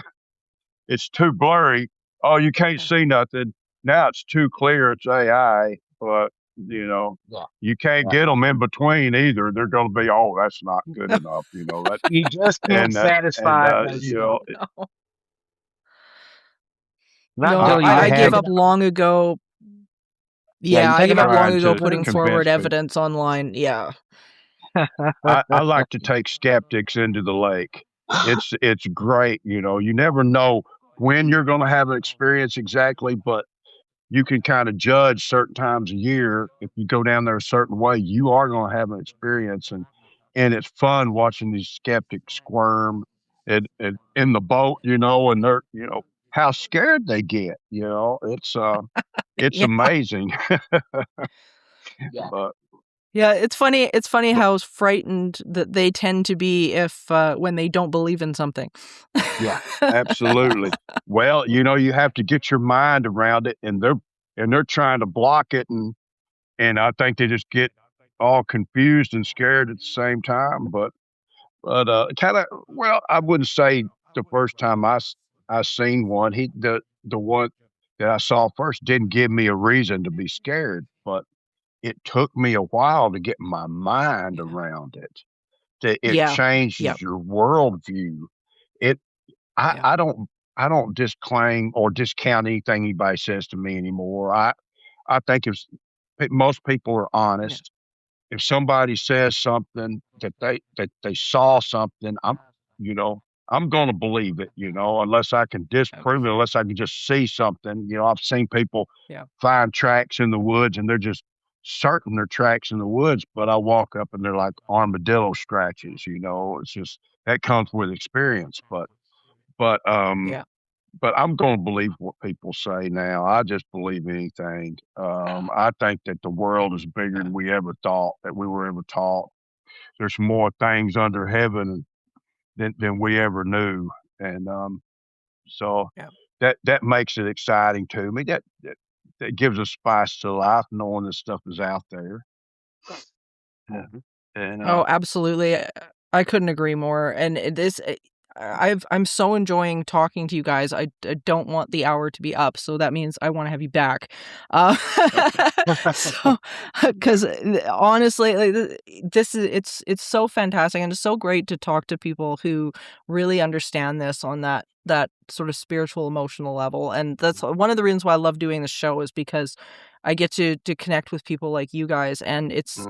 it's too blurry. Oh, you can't see nothing. Now it's too clear. It's AI, but yeah. you can't Yeah. get them in between either. They're going to be, oh, that's not good enough. That You just can't and satisfy those. No. Not I, until you I I gave have take it. up long ago. Yeah, you Yeah, I take gave it up out long trying ago to putting forward convince people. evidence online. Yeah. I like to take skeptics into the lake. It's great. You never know when you're going to have an experience exactly, but you can kind of judge certain times a year. If you go down there a certain way, you are going to have an experience, and it's fun watching these skeptics squirm and in the boat, and they're, how scared they get. It's Yeah. amazing. Yeah. But Yeah, it's funny. It's funny how frightened that they tend to be if when they don't believe in something. yeah, absolutely. Well, you have to get your mind around it, and they're trying to block it, and I think they just get all confused and scared at the same time. But kind of, well, I wouldn't say the first time I seen one, the one that I saw first didn't give me a reason to be scared, but it took me a while to get my mind Yeah. around it. That it Yeah. Yep. changes your worldview. It I Yeah. I don't I don't disclaim or discount anything anybody says to me anymore. I think if most people are Yeah. honest, if somebody says something that they saw something, you know I'm going to believe it, unless I can disprove it, unless I can just see something. I've seen people Yeah. find tracks in the woods, and they're just certain they're tracks in the woods, but I walk up and they're like armadillo scratches. It's just that comes with experience. But Yeah. but I'm going to believe what people say now. I just believe anything. I think that the world is bigger Yeah. than we ever thought, that we were ever taught. There's more things under heaven than we ever knew, and so Yeah. that makes it exciting to me. That gives a spice to life, knowing this stuff is out there. And Oh, absolutely. I couldn't agree more. And I'm so enjoying talking to you guys. I don't want the hour to be up, so that means I want to have you back. Uh, so, because honestly, like this is it's so fantastic, and it's so great to talk to people who really understand this on that sort of spiritual, emotional level. And that's one of the reasons why I love doing the show, is because I get to connect with people like you guys, and it's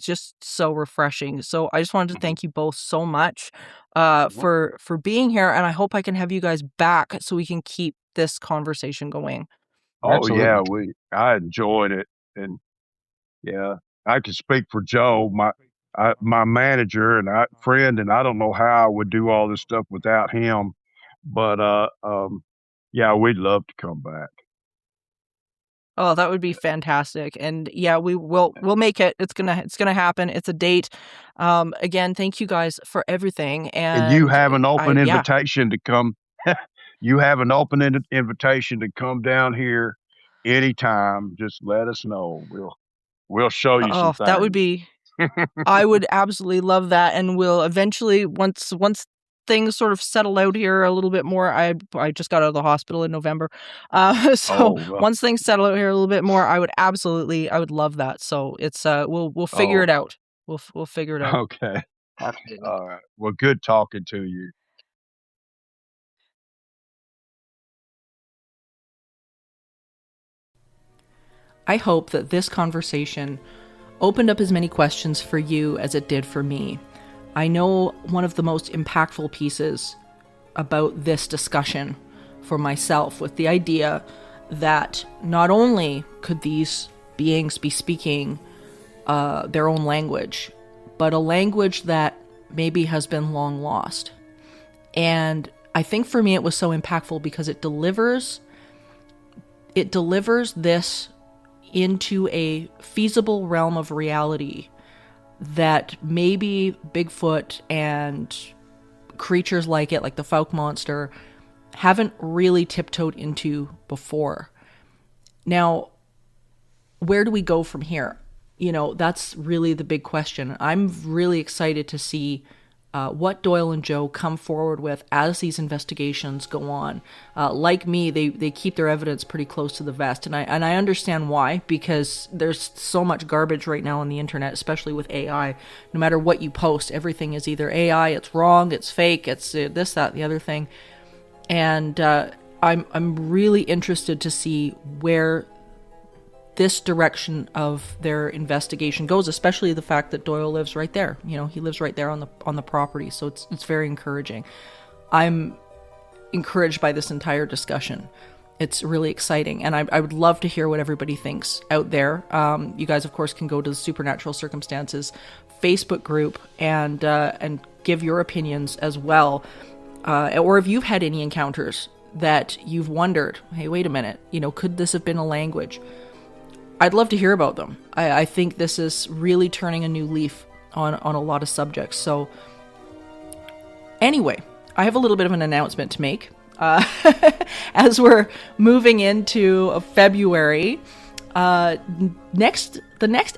just so refreshing. So I just wanted to thank you both so much for being here, and I hope I can have you guys back so we can keep this conversation going. oh yeah, Absolutely. I enjoyed it. And yeah, I can speak for Joe, my manager and friend, and I don't know how I would do all this stuff without him. But yeah, we'd love to come back. Oh, that would be fantastic. And yeah, we'll make it. It's gonna happen. It's a date. Again, thank you guys for everything. And you And have an open yeah. invitation to come. You have an open invitation to come down here anytime. Just let us know. We'll show you some Oh, that would things. be. I would absolutely love that, and we'll eventually once things sort of settle out here a little bit more. I just got out of the hospital in November, so Oh, once things settle out here a little bit more, I would love that. So it's we'll figure oh, it out. We'll figure it out. okay. All right. Well, good talking to you. I hope that this conversation opened up as many questions for you as it did for me. I know one of the most impactful pieces about this discussion for myself with the idea that not only could these beings be speaking their own language, but a language that maybe has been long lost. And I think for me it was so impactful because it delivers this into a feasible realm of reality that maybe Bigfoot and creatures like it, like the Fouke Monster, haven't really tiptoed into before. Now, where do we go from here? That's really the big question. I'm really excited to see what Doyle and Joe come forward with as these investigations go on. Like me, they keep their evidence pretty close to the vest, and I understand why, because there's so much garbage right now on the internet, especially with AI. No matter what you post, everything is either AI, it's wrong, it's fake, it's this, that, the other thing. And I'm really interested to see where this direction of their investigation goes, especially the fact that Doyle lives right there. He lives right there on the property, so it's very encouraging. I'm encouraged by this entire discussion. It's really exciting, and I would love to hear what everybody thinks out there. You guys, of course, can go to the Supernatural Circumstances Facebook group and give your opinions as well. Or if you've had any encounters that you've wondered, hey, wait a minute, could this have been a language? I'd love to hear about them. I think this is really turning a new leaf on a lot of subjects. So anyway, I have a little bit of an announcement to make. As we're moving into February, the next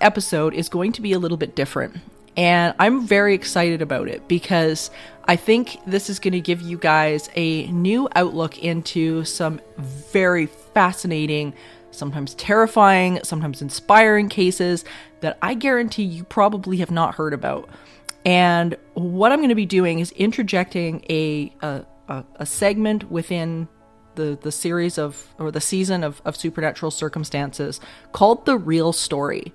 episode is going to be a little bit different. And I'm very excited about it because I think this is going to give you guys a new outlook into some very fascinating, sometimes terrifying, sometimes inspiring cases that I guarantee you probably have not heard about. And what I'm going to be doing is interjecting a segment within the series or the season of Supernatural Circumstances called The Real Story.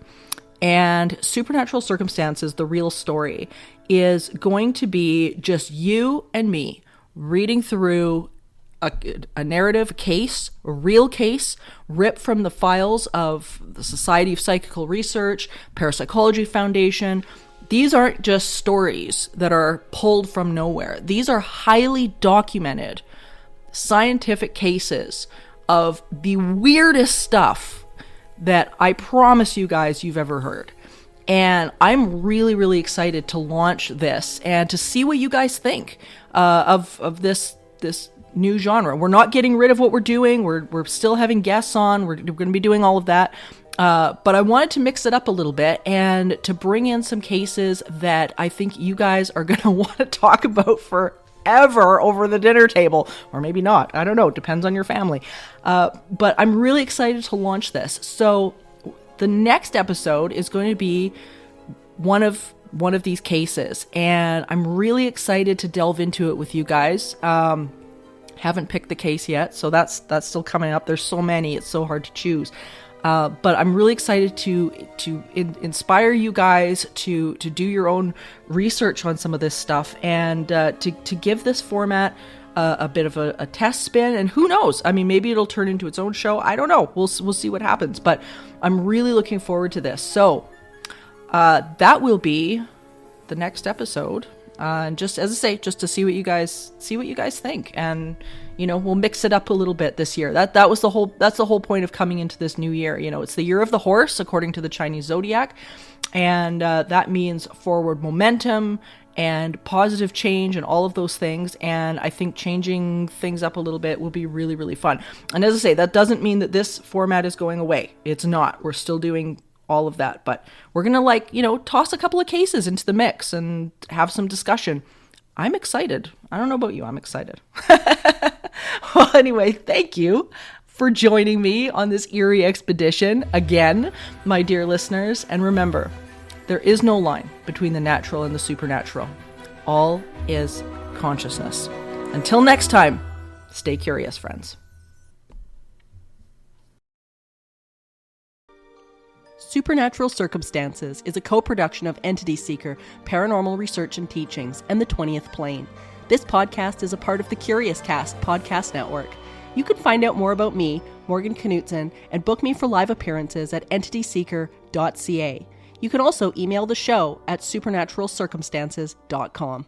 And Supernatural Circumstances, The Real Story, is going to be just you and me reading through a narrative, a real case, ripped from the files of the Society of Psychical Research, Parapsychology Foundation. These aren't just stories that are pulled from nowhere. These are highly documented scientific cases of the weirdest stuff that I promise you guys you've ever heard. And I'm really, really excited to launch this and to see what you guys think of this new genre. We're not getting rid of what we're doing. We're still having guests on. We're going to be doing all of that. But I wanted to mix it up a little bit and to bring in some cases that I think you guys are going to want to talk about forever over the dinner table. Or maybe not. I don't know. It depends on your family. But I'm really excited to launch this. So the next episode is going to be one of these cases. And I'm really excited to delve into it with you guys. Haven't picked the case yet, so that's still coming up. There's so many, it's so hard to choose. But I'm really excited to inspire you guys to do your own research on some of this stuff and to give this format a bit of a test spin, and who knows? I mean, maybe it'll turn into its own show. I don't know. We'll see what happens, but I'm really looking forward to this. So that will be the next episode. And just as I say, just to see what you guys think, and we'll mix it up a little bit this year. That's the whole point of coming into this new year. It's the year of the horse according to the Chinese zodiac, and that means forward momentum and positive change and all of those things. And I think changing things up a little bit will be really, really fun. And as I say, that doesn't mean that this format is going away. It's not. We're still doing all of that, but we're gonna toss a couple of cases into the mix and have some discussion. I'm excited. I don't know about you. I'm excited. Well, anyway, thank you for joining me on this eerie expedition again, my dear listeners. And remember, there is no line between the natural and the supernatural. All is consciousness. Until next time, stay curious, friends. Supernatural Circumstances is a co-production of Entity Seeker, Paranormal Research and Teachings, and the 20th Plane. This podcast is a part of the Curious Cast podcast network. You can find out more about me, Morgan Knudsen, and book me for live appearances at entityseeker.ca. You can also email the show at supernaturalcircumstances.com.